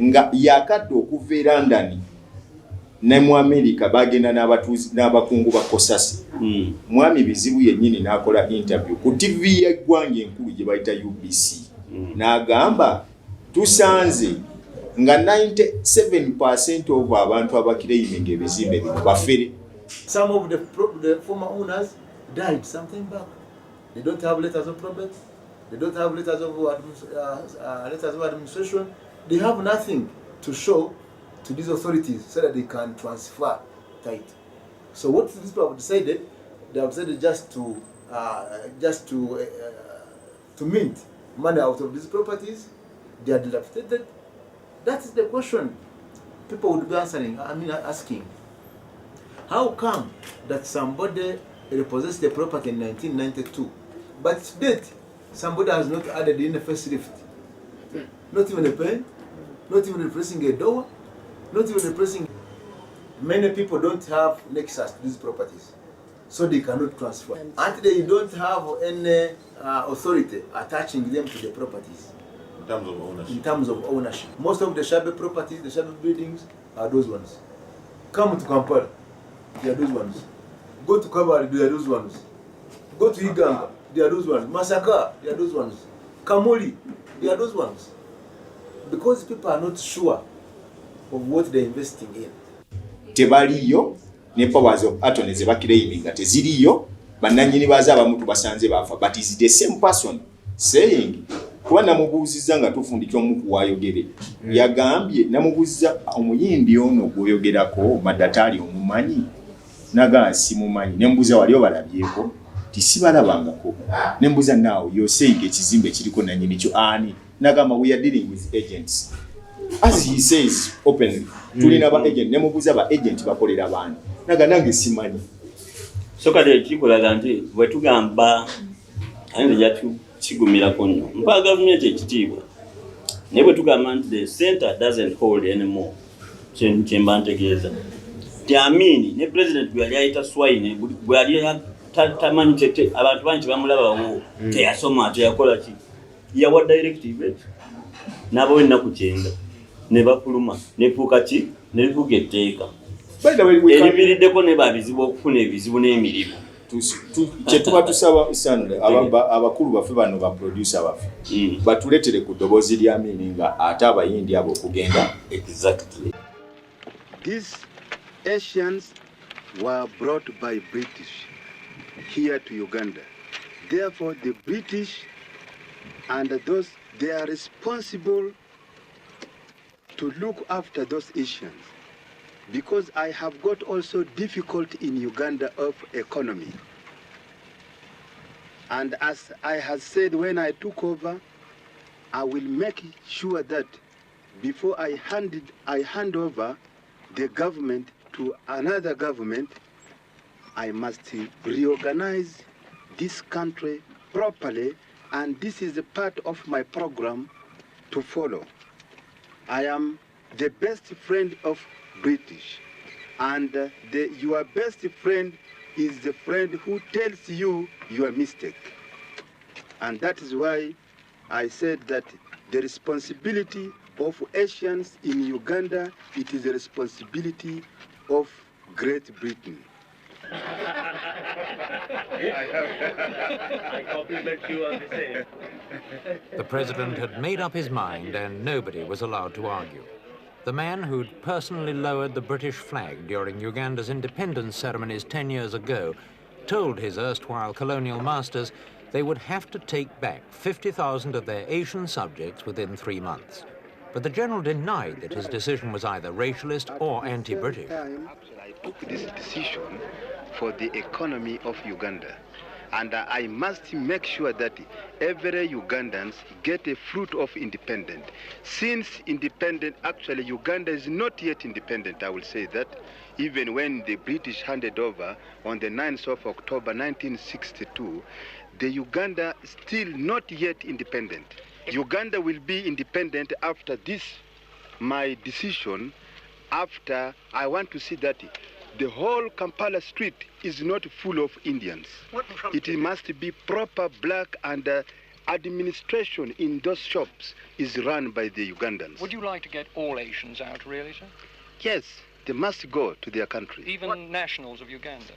Nga yakadde okuva e London ne mu America bagenda n'abatuuzi n'abakungu ba Kosasi. Mwami Bizibu yennyini n'akola interview ku TV y'eggwanga enkulu gye bayita UBC. N'agamba tusanze nga 97% of abantu abakireiminga ebizimbe bino bafere. Some of the former owners died something back. They don't have letters of probate. They don't have letters of administration. They have nothing to show to these authorities so that they can transfer title. So what these people have decided, they have decided just to mint money out of these properties. They are dilapidated. That is the question people would be asking. How come that somebody repossessed the property in 1992, but to date, somebody has not added in a facelift? Not even a pen, not even replacing a door, not even replacing. Many people don't have nexus to these properties, so they cannot transfer. And they don't have any authority attaching them to the properties. In terms of ownership. Most of the shabby properties, the shabby buildings are those ones. Come to Kampala, they are those ones. Go to Kabari, they are those ones. Go to Iganga, they are those ones. Masaka, they are those ones. Kamuli, they are those ones. Because people are not sure of what they're investing in. Tebaliyo ne powers of attorney ze bakireiminga teziriyo bannannyini baaza abamu tubasanze bafa, but is the same person saying kuba namubuuziza nga tufundikira omuntu wayogere yagambye namubuuziza omuyimbi ono gwoyogerako madatali omumanyi naga simumanyi nembuuza wali obalabyeko tisibalabangako nembuuza naawe yoseyinga ekizimbe kiriko nannyini kyo ani nagamba we are dealing with agents as he says openly tulina ba agent nemubuuza ba agent bakolera baani naga nange simanyi so kale kikulaga nti bwe tugamba ayinza jatu kigumirako nnyo mpa gavumenti ekitiibwa naye bwe tugamba nti the center doesn't hold anymore kyemba ntegeeza tiamini ne president bwe yali ayita swine bwe yali tamanyi tete abantu bangi bamulabawo teyasoma teyakola ki yawa directive n'abawo ennaku 9 ne bafuluma nefuuka ki ne lifuuka etteeka eribiriddeko ne babizibu okufuna ebizibu n'emirimu kyetuba tusaba Sunday abakulu baffe bano ba producer baffe batuletere ku ddoboozi lya Amini nga ate abayindi abo okugenda exactly. These Asians were brought by British here to Uganda. Therefore, the British and those they are responsible to look after those Asians, because I have got also difficulty in Uganda of economy. And as I have said when I took over, I will make sure that before I hand over the government to another government, I must reorganize this country properly, and this is a part of my program to follow. I am the best friend of British, and your best friend is the friend who tells you your mistake. And that is why I said that the responsibility of Asians in Uganda, it is the responsibility of Great Britain. I compliment you on the same. The president had made up his mind and nobody was allowed to argue. The man who'd personally lowered the British flag during Uganda's independence ceremonies 10 years ago told his erstwhile colonial masters they would have to take back 50,000 of their Asian subjects within 3 months. But the general denied that his decision was either racialist or anti-British. I took this decision for the economy of Uganda. And I must make sure that every Ugandans get a fruit of independence. Since independent, actually Uganda is not yet independent, I will say that, even when the British handed over on the 9th of October 1962, the Uganda is still not yet independent. Uganda will be independent after this, my decision, after I want to see that the whole Kampala street is not full of Indians. It must be proper black, and administration in those shops is run by the Ugandans. Would you like to get all Asians out, really, sir? Yes, they must go to their country. Even nationals of Uganda?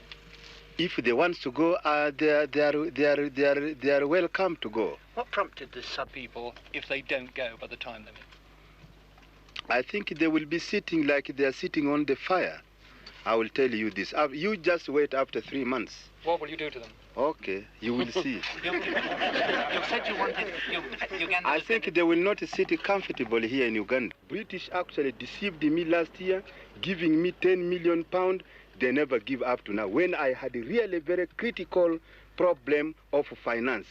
If they want to go, they are welcome to go. What prompted this people if they don't go by the time limit? I think they will be sitting like they are sitting on the fire. I will tell you this. You just wait after 3 months. What will you do to them? Okay, you will see. You said you wanted Uganda. I think they will not sit comfortable here in Uganda. British actually deceived me last year, giving me £10 million. They never give up to now. When I had a really very critical problem of finance,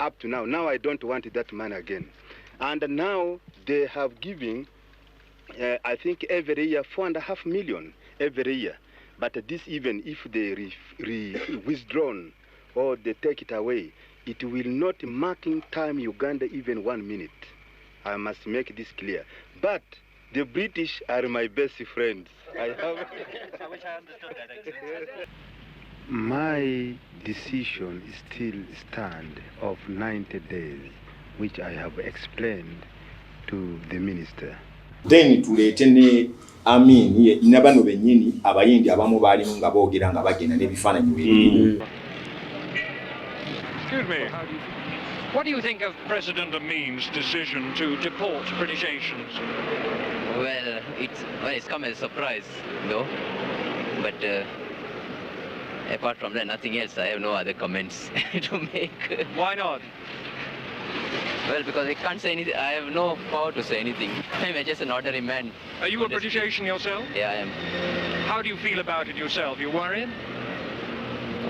up to now. Now I don't want that money again. And now they have given, I think every year, 4.5 million every year. But this, even if they withdrawn or they take it away, it will not marking time Uganda even 1 minute. I must make this clear. But the British are my best friends. I wish I understood that actually. My decision still stand of 90 days, which I have explained to the minister. Then tuleete ne Amin ye inabano benyini abayindi abamu bali nga boogera nga bagenda n'ebifaananyi bibiri. Excuse me. What do you think of President Amin's decision to deport British Asians? Well, it's come as a surprise, no? But apart from that, nothing else. I have no other comments to make. Why not? Well, because I can't say anything. I have no power to say anything. I'm just an ordinary man. Are you a British Asian yourself? Yeah, I am. How do you feel about it yourself? You worried?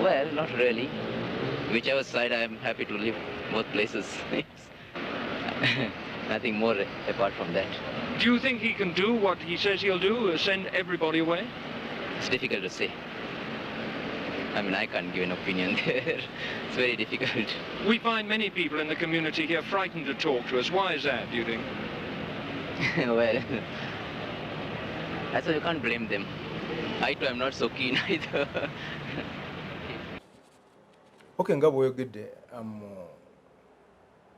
Well, not really. Whichever side, I am happy to live both places. Nothing more apart from that. Do you think he can do what he says he'll do, send everybody away? It's difficult to say. I mean, I can't give an opinion there. It's very difficult. We find many people in the community here frightened to talk to us. Why is that, do you think? Well, I suppose you can't blame them. I too am not so keen either. Okay, nga bweyogedde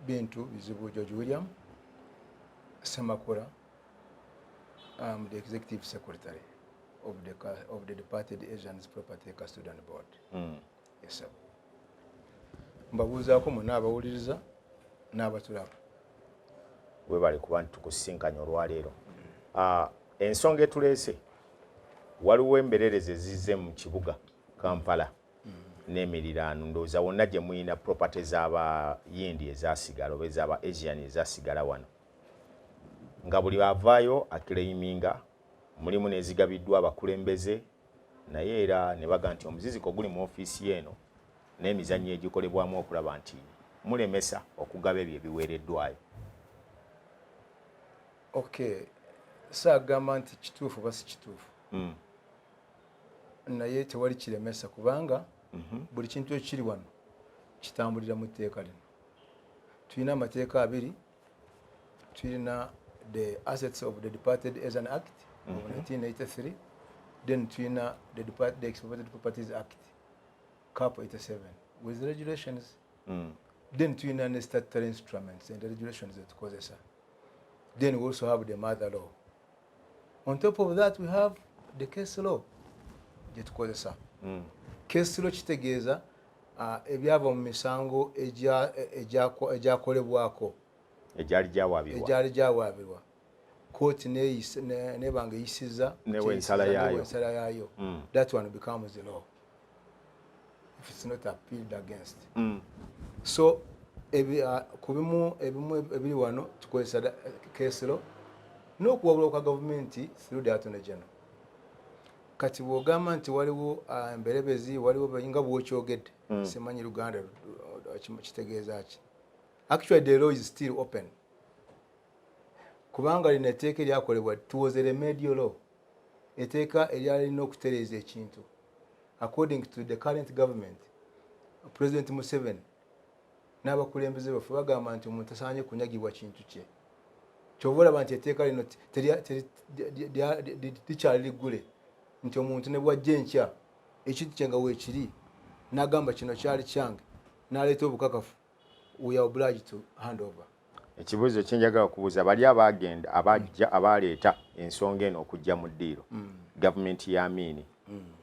Bintu Bizibu George William Semakula, the Executive Secretary of the Departed Asians Property Custodian Board. Yes, sir. Mbabuuzaako mwenna abawuliriza n'abatulaba. Webale kuba tukusinkanya olwaleero. Ensonga etuleese waliwo embererezi ezizze mu kibuga Kampala n'emiriraano ndowooza wonna gye muyina property z'abayindi ezasigala oba ez'aba Asian ezasigala wano. Nga buli avaayo akireiminga mulimu n'ezigabiddwa abakulembeze naye era ne baga nti omuziziko guli mu ofiisi eno n'emizannyo egikolebwamu okulaba nti mulemesa okugaba ebyo ebiweereddwayo. Okay, saagamba nti kituufu oba si kituufu. Naye tewali kiremesa kubanga buli kintu ekiri wano kitambulira mu tteeka lino. Tulina amateeka abiri, tulina the assets of the departed as an act of 1983. Then twina the Exploited Properties Act, Cap 87, with the regulations. Then twina the statutory instruments and the regulations that causes her. Then we also have the mother law. On top of that, we have the case law that causes her. Case law kitegeeza ebyava mu misango egyakolebwako ejali jawaabirwa kooti nebanga eyisiza ensala yaayo. That one becomes the law if it's not appealed against. So kubimu ebiri wano tukozesa case law n'okuwabula kwa gavumenti through the Attorney General. Kati bw'ogamba nti waliwo emberebezi waliwo nga bw'okyogedde simanyi Luganda kitegeeza ki. Actually the law is still open kubanga lino etteeka eryakolebwa towards a remedial law, etteeka eryalina okutereeza ekintu. According to the current government, President Museveni n'abakulembeze baffe bagamba nti omuntu asaanye kunyagibwa kintu kye. Kyova olaba nti etteeka lino likyali liggule nti omuntu ne bwajja enkya ekintu kye nga weekiri n'agamba kino kyali kyange n'aleeta obukakafu, we are obliged to hand over. Ekibuuzo kye njagala okubuuza bali abaleeta ensonga eno okujja mu ddiiro gavumenti ya Amini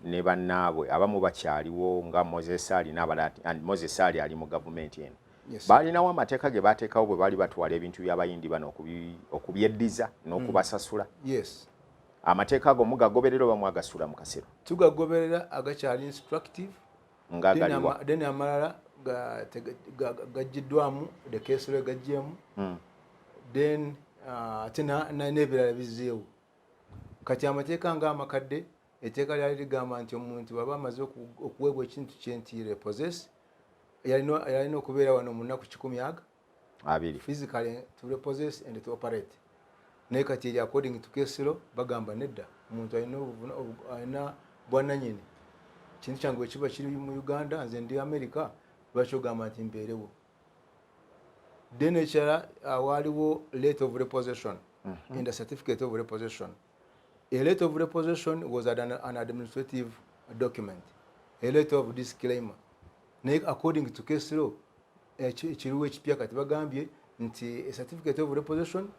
ne bannaabwe abamu bakyaliwo nga Moses Ali n'abalala, and Moses Ali ali mu gavumenti eno. Balinawo amateeka ge bateekawo bwe bali batwala ebintu by'abayindi bano okubyeddiza n'okubasasula. Amateeka ago mugagoberera oba mwagasula mu kasero? Tugagoberera, agakyali instructive. Then amalala gajjiddwamu the case law gajjemu. Then ate n'ebirala bizzeewo. Kati amateeka ng'amakadde, etteeka lyali ligamba nti omuntu baba amaze okuweebwa ekintu kye nti repossess yalina okubeera wano mu nnaku 120 physically to repossess and to operate. Naye kati eri according to case law bagamba nedda omuntu alina bwannannyini kintu kyange bwekiba kiri mu Uganda nze ndi America lwaki ogamba nti mbeerewo. Then ekirala waliwo letter of repossession and a certificate of repossession. A letter of repossession was an administrative document, a letter of disclaimer. Naye according to case law ekiriwo ekipya kati bagambye nti a certificate of repossession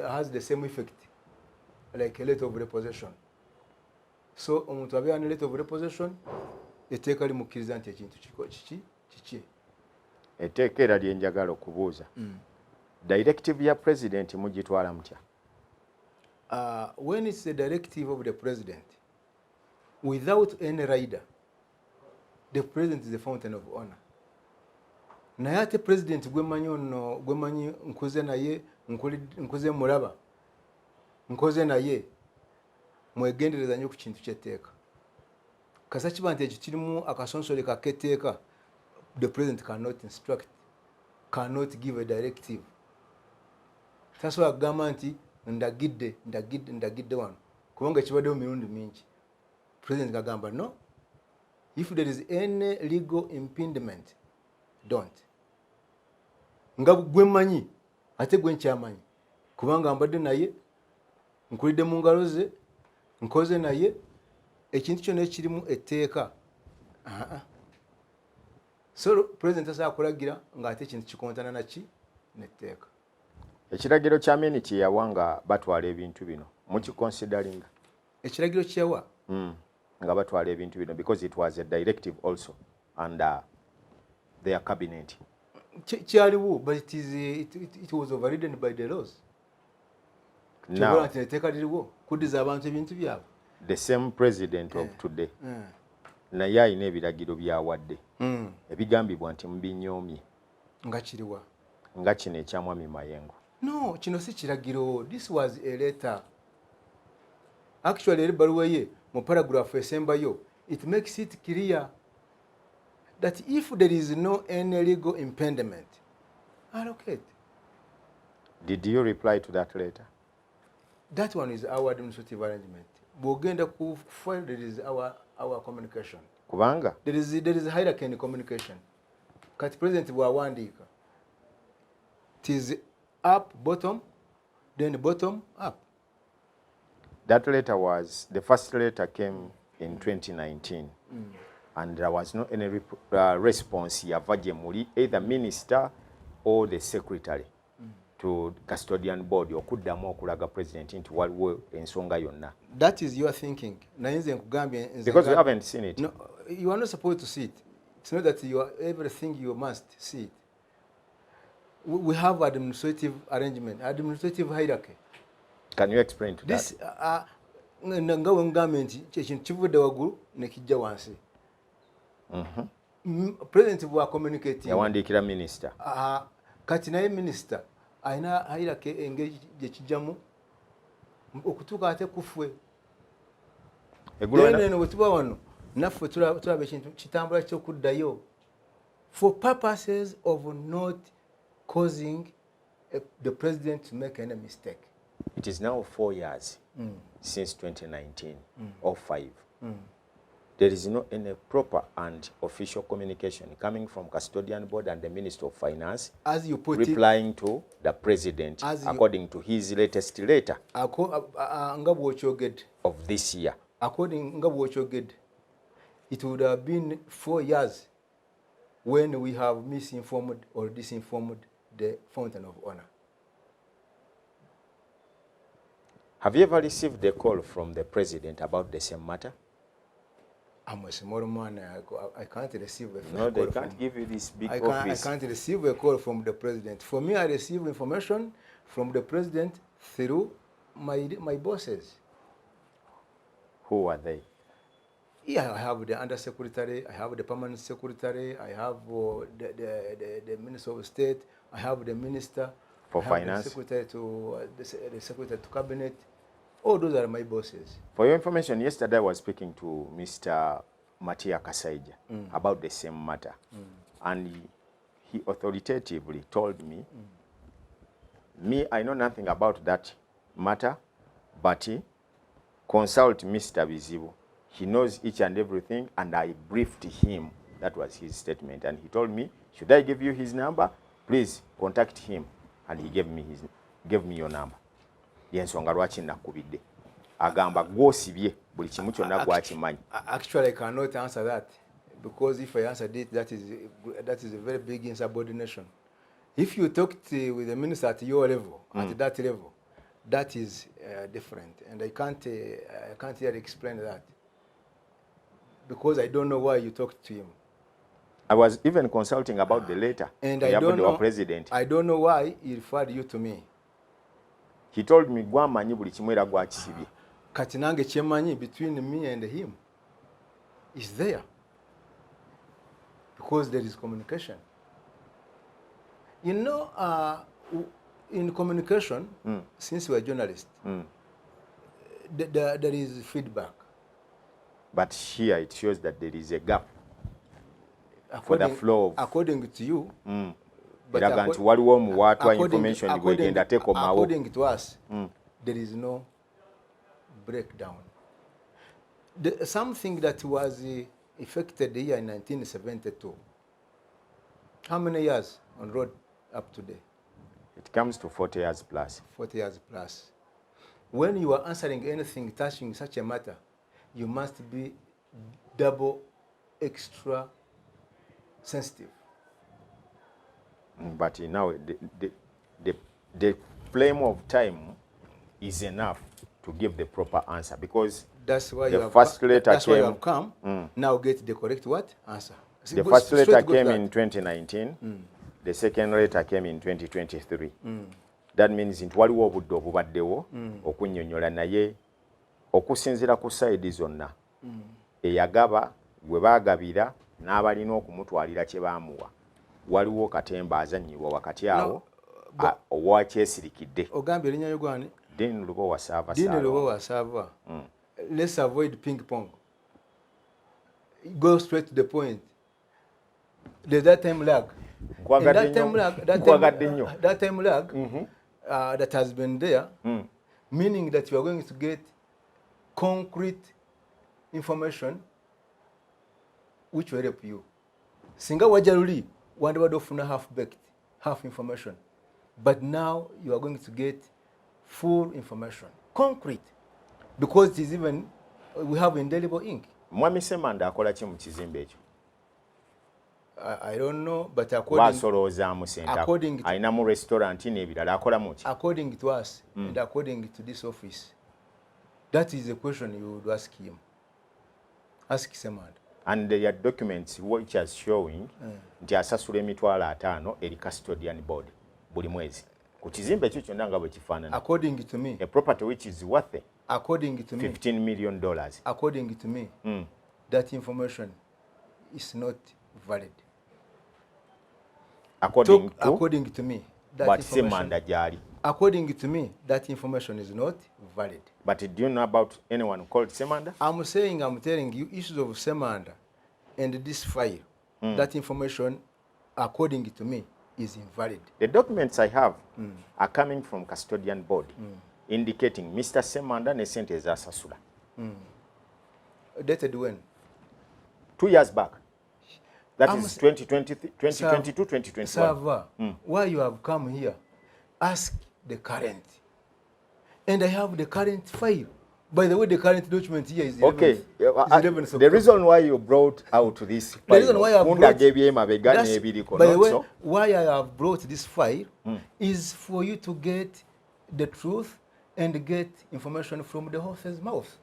has the same effect like a letter of repossession. So omuntu abeera ne letter of repossession etteeka limukkiriza nti ekintu kiki. Etteeka era lye njagala okubuuza, directive ya president mugitwala mutya? When it's a directive of the president without any rider, the president is the fountain of honor. Naye ate president gwemanyi nkoze naye nkoze mulaba nkoze naye mwegendereza nnyo ku kintu ky'etteeka. Kasa kiba nti ekyo kirimu akasonsole kak'etteeka, the president cannot instruct, cannot give a directive. Tasobola kugamba nti ndagidde wano kubanga kibaddewo mirundi mingi. President kagamba no, if there is any legal impediment don't. Nga gwemanyi ate gwe nkyamanyi kubanga mbadde naye nkulidde mu ngalo ze nkoze naye ekintu kyonna ekirimu etteeka. So president asobola kulagira ng'ate ekintu kikontana naki n'etteeka. Ekiragiro kya Amini kye yawa nga batwala ebintu bino mukiconsideringa? Ekiragiro kye yawa nga batwala ebintu bino because it was a directive also under their cabinet. Kyaliwo, but it was overridden by the laws. Now, kuddiza abantu ebintu byabwe. The same president of today naye alina ebiragiro byawadde ebigambibwa nti mubinyoomye nga kiriwa nga kino ekya Mwami Mayengo. No, kino si kiragiro. This was a letter. Actually eri baluwa ye mu paragraph esembayo it makes it clear that if there is no any legal impediment, allocate. Did you reply to that letter? That one is our administrative arrangement. Bwogenda ku file, there is our communication. Kubanga there is a hierarchy in communication. Kati president bwawandiika, it is up bottom then bottom up. That letter was, the first letter came in 2019. And there was no any response yava gye muli either minister or the secretary to custodian board okuddamu okulaga president nti waliwo ensonga yonna. That is your thinking. Because we haven't seen it. No, you are not supposed to see it. It's not that you are everything you must see it. We have administrative arrangement, administrative hierarchy. Can you explain to this, that? Ngawe government ekintu kivudde waggulu ne kijja wansi. President bwa communicating yawandiikira minister. Kati naye minister ayina hierarchy engeri gye kijjamu okutuuka ate kufwe. Eno bwe tuba wano naffe tulaba ekintu kitambula ky'okuddayo for purposes of not causing the president to make any mistake. It is now 4 years since 2019 or 5. There is no any proper and official communication coming from Custodian Board and the Minister of Finance as you put replying to the President according to his latest letter of this year. According to it would have been 4 years when we have misinformed or disinformed the Fountain of Honor. Have you ever received a call from the President about the same matter? I'm a small man. I can't receive a no, call. They can't give you this big I office. can't receive a call from the President. For me, I receive information from the President through my bosses. Who are they? Yeah, I have the Undersecretary, I have the Permanent Secretary, I have the Minister of State, I have the Minister for Finance, the Secretary to Cabinet. All those are my bosses. For your information, yesterday I was speaking to Mr. Kashaija about the same matter. And he authoritatively told me, I know nothing about that matter, but consult Mr. Bizibu. He knows each and everything, and I briefed him. That was his statement. And he told me, should I give you his number? Please contact him. And he gave me your number. Yensonga lwaki nakubidde agamba gwosibye buli kimu kyonna gwakimanyi. Actually, I cannot answer that because if I answered it, that is a very big insubordination. If you talked with the minister at your level, at that level, that is different, and I can't really explain that because I don't know why you talked to him. I was even consulting about the letter. And I don't know why he referred you to me. He told me gwamanyi buli kimu era gwakisibye. Kati nange kyemanyi between me and him is there because there is communication. You know, in communication, since we are journalists, there is feedback. But here it shows that there is a gap for the flow of... According to you, but according to us, there is no breakdown. Something that was effected here in 1972. How many years on road up today? It comes to 40 years plus. 40 years plus. When you are answering anything touching such a matter, you must be double extra sensitive. But now the flame of time is enough to give the proper answer because that's why the first letter came. You have come. Now get the correct what answer. The first letter came in 2019. The second letter came in 2023. That means nti waliwo obudde obubaddewo okunnyonnyola naye okusinziira ku side zonna eyagaba gwe baagabira n'abalina okumutwalira kye baamuwa waliwo katemba azannyibwa wakati awo owakyesirikidde. Ogambye erinnya y'ogwani? Dean Lubowa Sava. Dean Lubowa Sava. Let's avoid ping pong. Go straight to the point. There's that time lag. That time lag that has been there, meaning that you are going to get concrete information which will help you. Singa wajaruli wandabadde ofuna half-baked, half information. But now you are going to get full information, concrete, because it is even, we have indelible ink. Mwami Semanda akola ki mu kizimbe ekyo? I don't know, but according aina mu restaurant n'ebirala akola mu ki? According to us and according to this office, that is a question you would ask him. Ask Semanda. And there are documents which are showing nti asasula emitwalo 5 eri custodian board buli mwezi. Ku kizimbe ekyo kyonna nga bwe kifaanana. According to me, a property which is worth according to me, $15 million. According to me, that information is not valid. According to me, that but Semanda jali. According to me, that information is not valid. But do you know about anyone called Semanda? I'm telling you issues of Semanda and this file. That information, according to me, is invalid. The documents I have are coming from custodian board, indicating Mr. Semanda ne sente ezasasula. Dated when? 2 years back. That is 2022, 2021. Sava, why you have come here? Ask the current. And I have the current file. By the way, the current document here is 11th. Okay. The reason why you brought out this file, the reason why I brought, by the way, why I have brought this file is for you to get the truth and get information from the horse's mouth.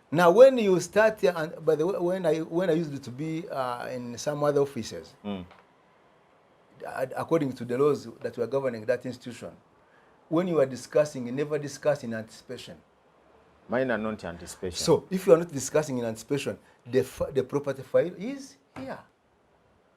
Now, when you start, and by the way, when I used to be in some other offices, according to the laws that were governing that institution, when you are discussing, you never discuss in anticipation. Mine are not anticipation. So, if you are not discussing in anticipation, the property file is here.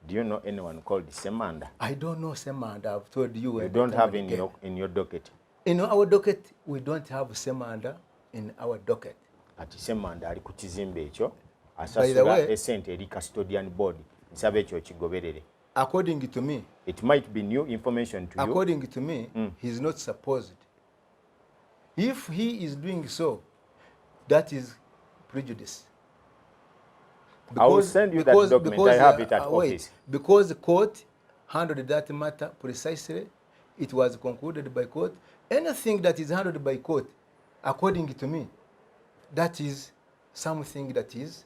Do you know anyone called Semanda? I don't know Semanda. I've told you. You don't have in your docket? In our docket, we don't have Semanda in our docket. Ati Semanda ali ku kizimbe ekyo asasula esente eri custodian board nsabe ekyo kigoberere. According to me, it might be new information to you. According to me, he's not supposed. If he is doing so, that is prejudice. I will send you that document. I have it at office. Because the court handled that matter precisely, it was concluded by court. Anything that is handled by court, according to me, that is something that is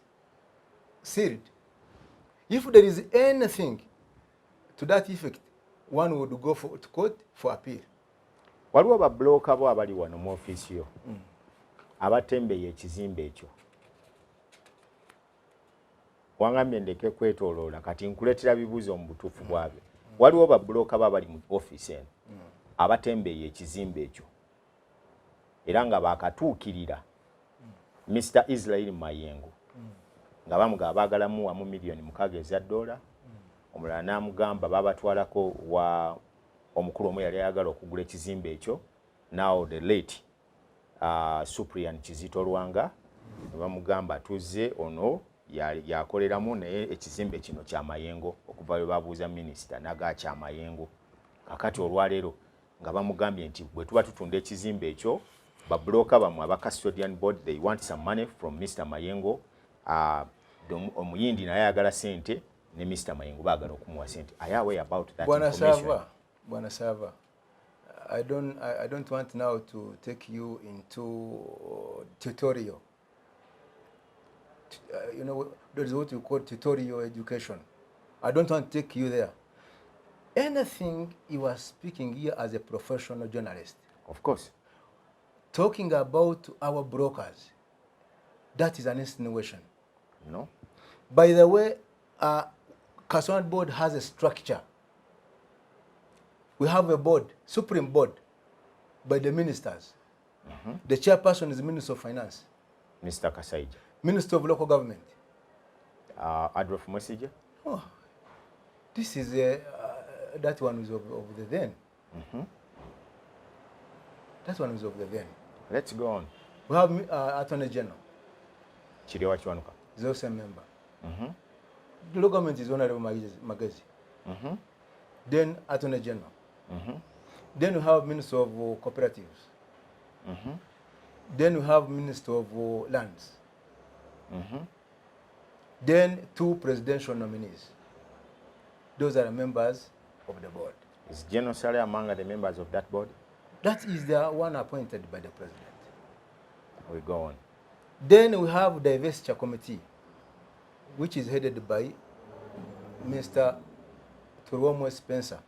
sealed. If there is anything to that effect, one would go to court for appeal. Waliwo babulooka bo abali wano mu office yo abatembeye ekizimbe ekyo. Wangambye ndeke kwetooloola kati nkuleetera bibuuzo mu butuufu bwabyo. Waliwo babulooka bo abali mu office eno abatembeye ekizimbe ekyo era nga baakatuukirira Mr. Israel Mayengo nga bamugamba baagala muwamu $6,000,000 $6,000,000. Omulala n'amugamba babatwalako wa omukulu omu yali ayagala okugula ekizimbe ekyo. Now the late Suprian Kizito Lwanga ne bamugamba tuzze ono yakoleramu naye ekizimbe kino kya Mayengo okuva we babuuza minisita naga kya Mayengo. Kakati olwaleero nga bamugambye nti bwe tuba tutunda ekizimbe ekyo babulooka bamwe aba custodian board, they want some money from Mr. Mayengo. Omuyindi naye ayagala sente ne Mr. Mayengo baagala okumuwa sente. Are you aware about that information? Bwana Sava, I don't want now to take you into tutorial. You know, there is what you call tutorial education. I don't want to take you there. Anything you are speaking here as a professional journalist. Of course. Talking about our brokers, that is an insinuation. No. By the way, Custodian board has a structure. We have a board, supreme board, by the ministers. The chairperson is Minister of Finance. Mr. Kashaija. Minister of Local Government. Adolf Message. Oh, this is that one is of the then. That one is of the then. Let's go on. We have Attorney General. Chiriwa Chwanuka. He's also a member. The local government is Honorable Magazi. Then Attorney General. Then we have Minister of Cooperatives. Then we have Minister of Lands. Then 2 presidential nominees. Those are the members of the board. Is General Sale among the members of that board? That is the one appointed by the president. We go on. Then we have the investiture committee, which is headed by Mr. Turuomo Spencer,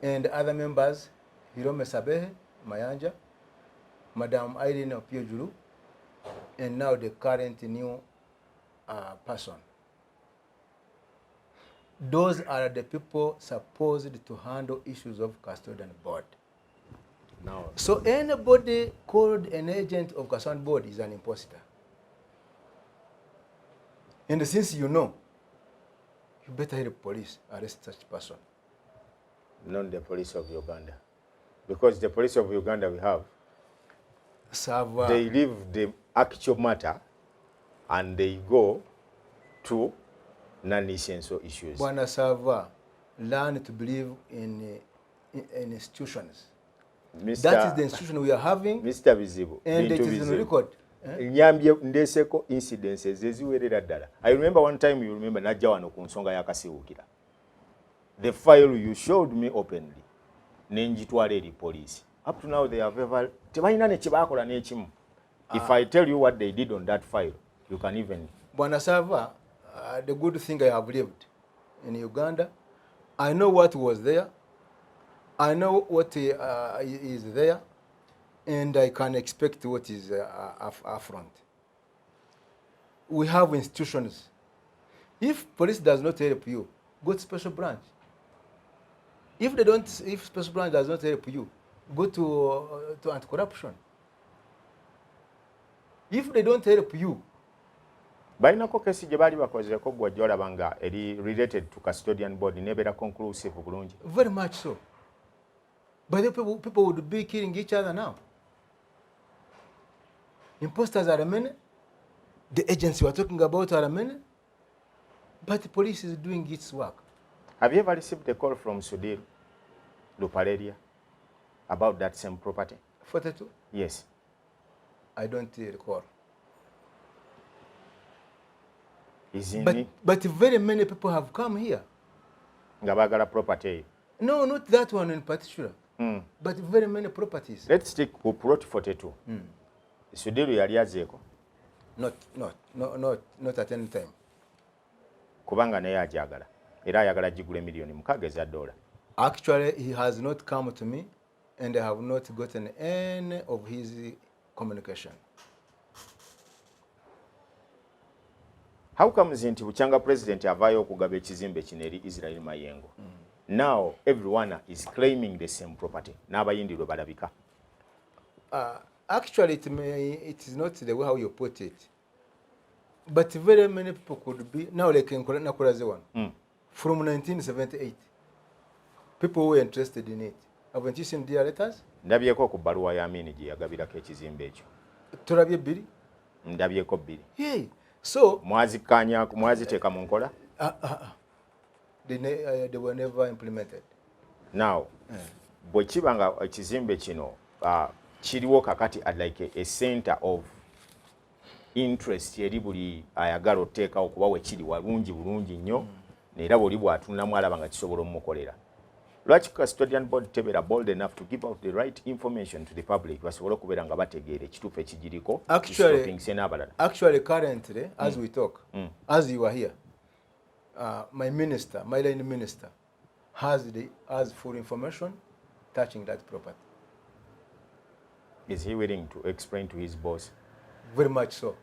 and other members, Hirome Sabehe, Mayanja, Madam Irene Opiojuru, and now the current new person. Those are the people supposed to handle issues of custodian board. Now, So anybody called an agent of custodian board is an imposter. And since you know, you better help police arrest such person. not the police of Uganda. Because the police of Uganda we have, they leave the actual matter and they go to non-essential issues. Bwana Sava, learn to believe in institutions. That is the institution we are having. Mr. Bizibu, and it is on record. Nyambye ndeseko incidences eziwerera ddala. I remember one time, you remember, najja wano ku nsonga yakasiwukira. The file you showed me openly, nenjitwala eri police. Up to now they have ever tebalina ne kibakola n'ekimu. If I tell you what they did on that file, you can even. Bwana Sava, the good thing I have lived in Uganda, I know what was there, I know what is there, and I can expect what is affront. We have institutions. If police does not help you, go to special branch. If they don't, if special branch does not help you, go to anti-corruption. If they don't help you, balinako kesi gye baali bakozeko gwe gy'olaba nga eri related to custodian board nebeera conclusive bulungi. Very much so. But the people would be killing each other now. Imposters are many. The agents we are talking about are many. But the police is doing its work. Have you ever received a call from Sudhir, Lupaleria, about that same property? 42? Yes. I don't recall. Is in but very many people have come here. Nga baagala property. No, not that one in particular. But very many properties. Let's stick to plot 42. Sudhir yali azeeko. Not at any time. Kubanga naye ajagala. Era ayagala gigule million mukaaga eza $. Actually, he has not come to me, and I have not gotten any of his communication. How comes nti Bukyanga president avaayo okugaba ekizimbe kino eri Israel Mayengo? Now everyone is claiming the same property. N'abayindi lwe balabika. Actually, it is not the way how you put it. But very many people could be, now like in Nakuraze one, from 1978, people were interested in it. Haven't you seen their letters? Ndabyeko ku bbaluwa ya Amini gye yagabirako ekizimbe ekyo. Tulabye bbiri? Ndabyeko bbiri. Hey, so mwaziteeka mu nkola? They were never implemented. Now, bwe kiba nga ekizimbe kino kiriwo kakati like a center of interest eri buli ayagala oteekawo kuba we kiri walungi bulungi nnyo era bw'oli bw'atunamu alaba nga kisobola omukolera. Lwaki custodian board tebera bold enough to give out the right information to the public basobole okubeera nga bategeera ekituufu ekigiriko actually currently as we talk as you are here my line minister has full information touching that property. Is he willing to explain to his boss? Very much so.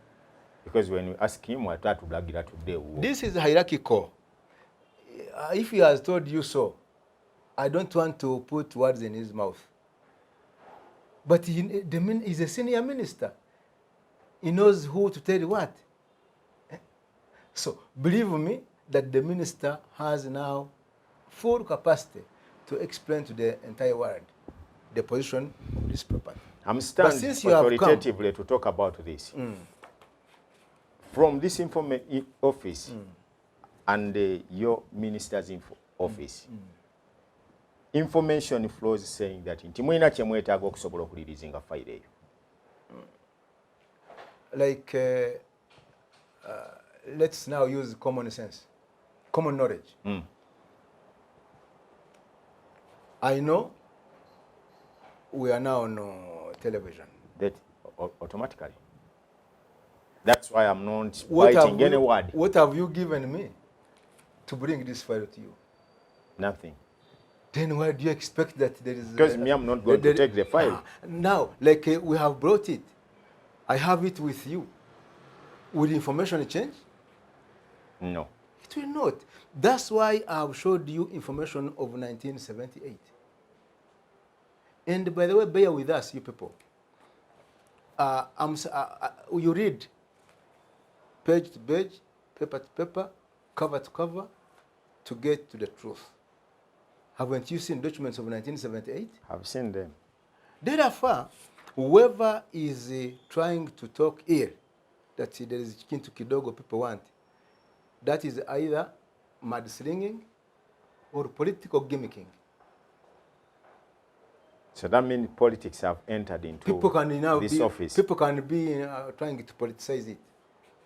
Because when you ask him what to blagira today, this is hierarchical. If he has told you so, I don't want to put words in his mouth. But he's a senior minister. He knows who to tell what. So believe me that the minister has now full capacity to explain to the entire world the position of this property. I'm standing authoritatively to talk about this. From this office and your minister's office, information flows saying that nti mulina kye mwetaaga okusobola okulirizinga fayiro eyo. Like, let's now use common sense, common knowledge. I know we are now on television. That automatically. That's why I'm not biting any word. What have you given me to bring this file to you? Nothing. Then why do you expect that there is... Because me, I'm not going to take the file. Now, like we have brought it. I have it with you. Will information change? No. It will not. That's why I've showed you information of 1978. And by the way, bear with us, you people. You read page to page, paper to paper, cover to cover, to get to the truth. Haven't you seen documents of 1978? I've seen them. Therefore, whoever is trying to talk here, that there is chicken to kidogo people want, that is either mudslinging or political gimmicking. So that means politics have entered into this office. People can be trying to politicize it.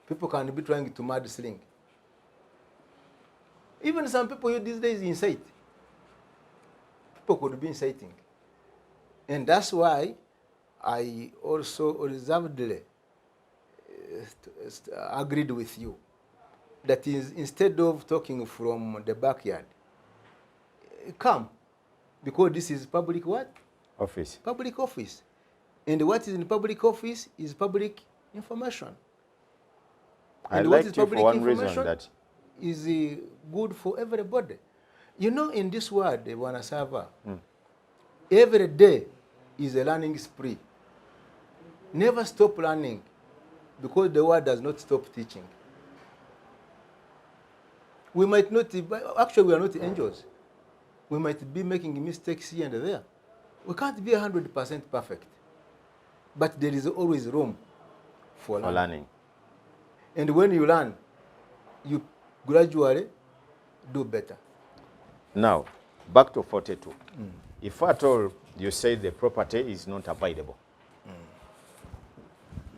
People can be trying to mudsling. Even some people these days incite. People could be inciting. And that's why I also reservedly agreed with you. That is, instead of talking from the backyard, come. Because this is public what? Office. Public office. And what is in public office is public information. I and like what is you for public one information reason that is good for everybody. You know, in this world, Wanasava, every day is a learning spree. Never stop learning, because the world does not stop teaching. We might not, actually we are not angels. We might be making mistakes here and there. We can't be 100% perfect. But there is always room for learning. And when you learn, you gradually do better. Now, back to 42. If at all you say the property is not available,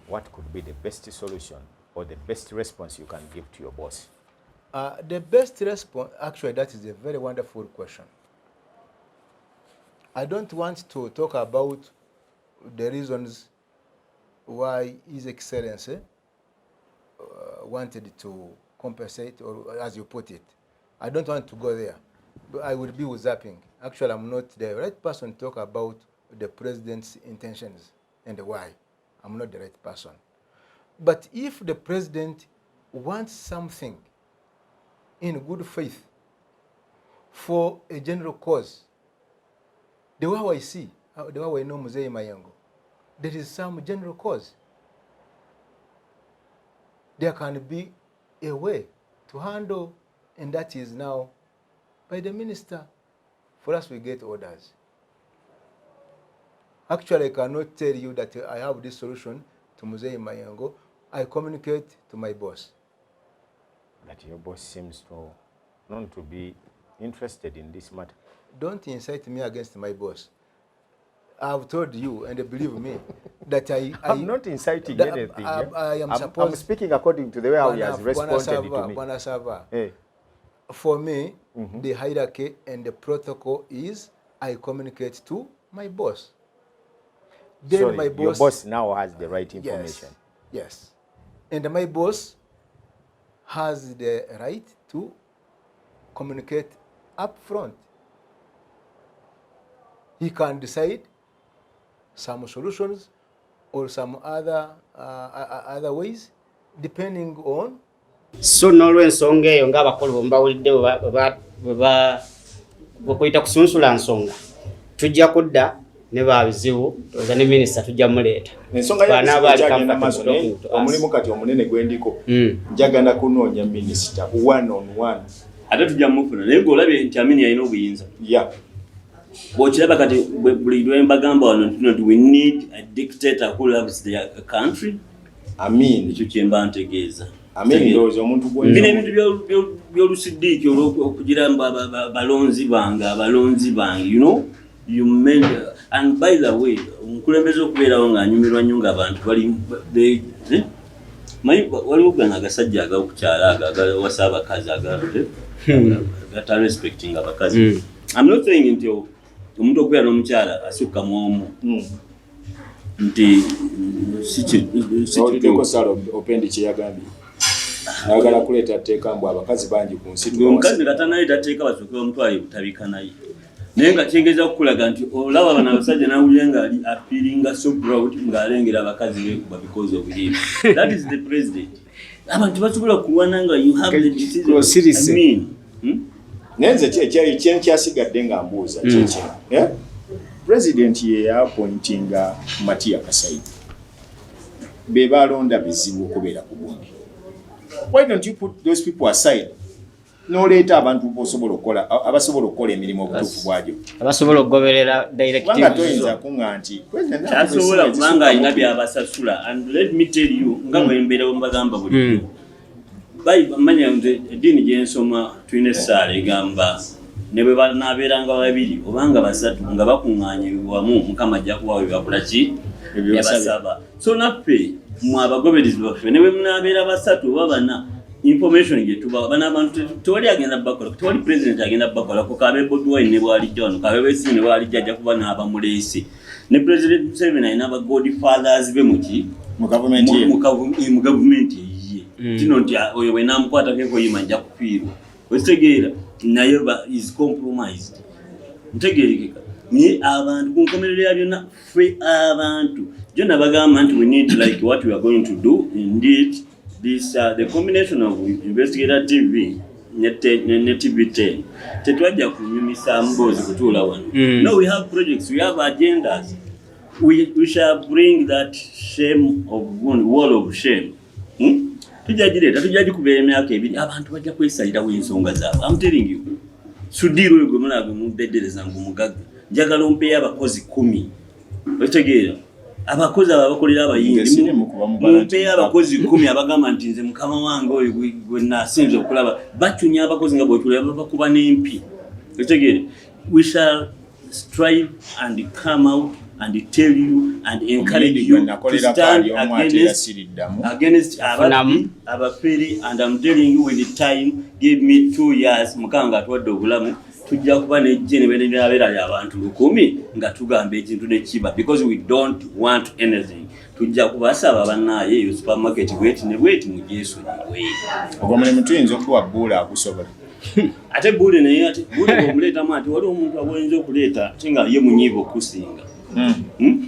what could be the best solution or the best response you can give to your boss? The best response, actually, that is a very wonderful question. I don't want to talk about the reasons why His Excellency wanted to compensate, or as you put it. I don't want to go there. But I would be zapping. Actually, I'm not the right person to talk about the president's intentions and why. I'm not the right person. But if the president wants something in good faith for a general cause, the way I see, the way I know Mzee Mayengo, there is some general cause. There can be a way to handle, and that is now by the minister. For us, we get orders. Actually, I cannot tell you that I have this solution to Mzee Mayengo. I communicate to my boss. But your boss seems to not to be interested in this matter. Don't incite me against my boss. I've told you, and believe me, that I'm not inciting anything. I'm speaking according to the way he has responded to me. Hey. For me, the hierarchy and the protocol is I communicate to my boss. Then sorry, my boss, your boss now has the right information. Yes. And my boss has the right to communicate up front. He can decide some solutions or some other ways, depending on. So n'olw'ensonga eyo ng'abakulu bombawulidde bwe kuyita kusunsula nsonga tujja kudda ne ba Bizibu oza ne minisita tujja muleeta ensonga y'akyagenda maaso naye omulimu kati omunene gwendiko njagala kunoonya minisita one on one ate tujja mufuna naye ng'olabye nti Amini yalina obuyinza bw'okiraba kati buli lwe mbagamba wano nti we need a dictator who loves their country. Ekyo kye mba ntegeeza. Bino ebintu by'olusidiiki olw'okugira balonzi bange, you know, you meant, and by the way, omukulembeze okubeerawo ng'anyumirwa nnyo ng'abantu waliwo gana agasajja agakukyala agawasa abakazi agata respecting abakazi. I'm not saying nti omuntu okubeera n'omukyala asukka mwomu nti olideko salo opendi kyeyagambye ayagala kuleeta tteeka mbu abakazi bangi ku nsi omukazi katanaleeta tteeka basooke bamutwale butabika naye naye nga kyengeza okukulaga nti olaba bano abasajja nawulire nga ali afiringa so proud ng'alengera abakazi bekuba because of him. That is the president. Abantu basobola kulwana nga you have the decision. Nenze kyasigadde nga mbuuza kyekino. President ye yaappointinga Matia Kashaija. Be balonda Bizibu okubeera ku bungi. Why don't you put those people aside? Noleeta abantu bosobola okukola abasobola okukola emirimu obutuufu bwajo. Abasobola okugoberera directives. Wanga toyinza kunga nti president asobola kubanga alina byabasasula. And let me tell you nga mwembeera mbagamba bulijjo. Manya nze eddiini gye nsoma tulina essaala egamba ne bwe banaabeeranga babiri obanga basatu nga bakuŋŋaanye wamu Mukama ajja kubawa bibabula ki byabasaba. So naffe mu abagoberezi baffe ne bwe munaabeera basatu oba bana information gye tubawa bana abantu tewali agenda bakola tewali president agenda bakola ko kabe Bobi Wine ne bwalijja wano kabe Besigye ne bwalijja ajja kuba n'abamuleesi ne president Museveni alina aba godfathers be muki mu government tino nti oyo bwe namukwata keko yima ajja kufiirwa otegeera naye is compromised ntegeerekeka ni abantu ku nkomerero ya byonna ffe abantu jonna bagamba nti we need like what we are going to do indeed this the combination of Investigator TV ne TV10 tetwajja kunyumisa mbozi kutuula wano. No, we have projects, we have agendas. We shall bring that shame of wall of shame. Tujaji kubeera emyaka ebiri abantu bajja kwesalirawo ensonga zaabwe. I'm telling you. Sudhir oyo gwe mulaba mubeddereza ngu mugagga. Njagala ompeeyo abakozi 10. Otegeera. Abakozi abakolera abayindi mumpeeyo abakozi 10 abagamba nti nze mukama wange oyo gwe nasinze okulaba bacunya abakozi nga bwetulaba bakuba n'empi. Otegeera. We shall strive and come out and tell you and encourage you to stand against abaferi, and I'm telling you with the time, give me 2 years mukanga atwadde obulamu tujja kuba nejjene beera abantu 10 nga tugamba ekintu nekiba because we don't want anything. Tujja kubasaba bannaye yo supermarket bweti ne bweti mujesonyiwe ogomulimu tuyinza okuwa bbula akusobola ate bbule naye ate bbule omuleetamu ati wali omuntu aboyinza okuleeta ate nga ye munyiivu okusinga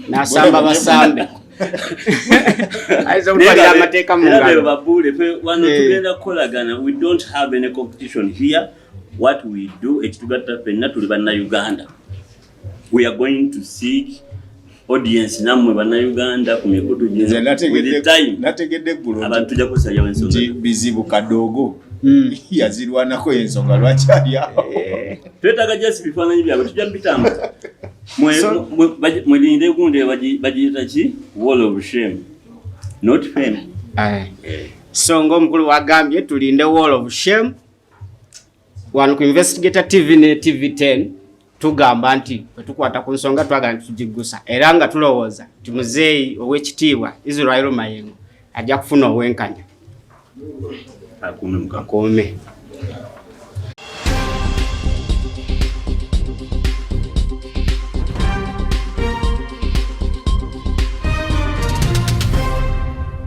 nasamba basambe aiza utwalira amateeka mu ngalo babule pe wano tugenda kukolagana. We don't have any competition here. What we do ekitugatta fenna tuli banna Uganda. We are going to seek audience namwe banna Uganda ku mikutu gye nategedde ggulo abantu tujja kusalya ensonga Bizibu kadogo yazirwanako ensonga lwaki ali awo twetaaga just bifaananyi byabwe tujja bitambuza mwelinde gunde bagiyita ki wall of shame not fame. So ng'omukulu wagambye tulinde wall of shame wano ku Investigator TV ne TV10 tugamba nti tukwata ku nsonga twagala tujigusa era nga tulowooza nti muzeeyi ow'ekitiibwa Israel Mayengo ajja kufuna obwenkanya akume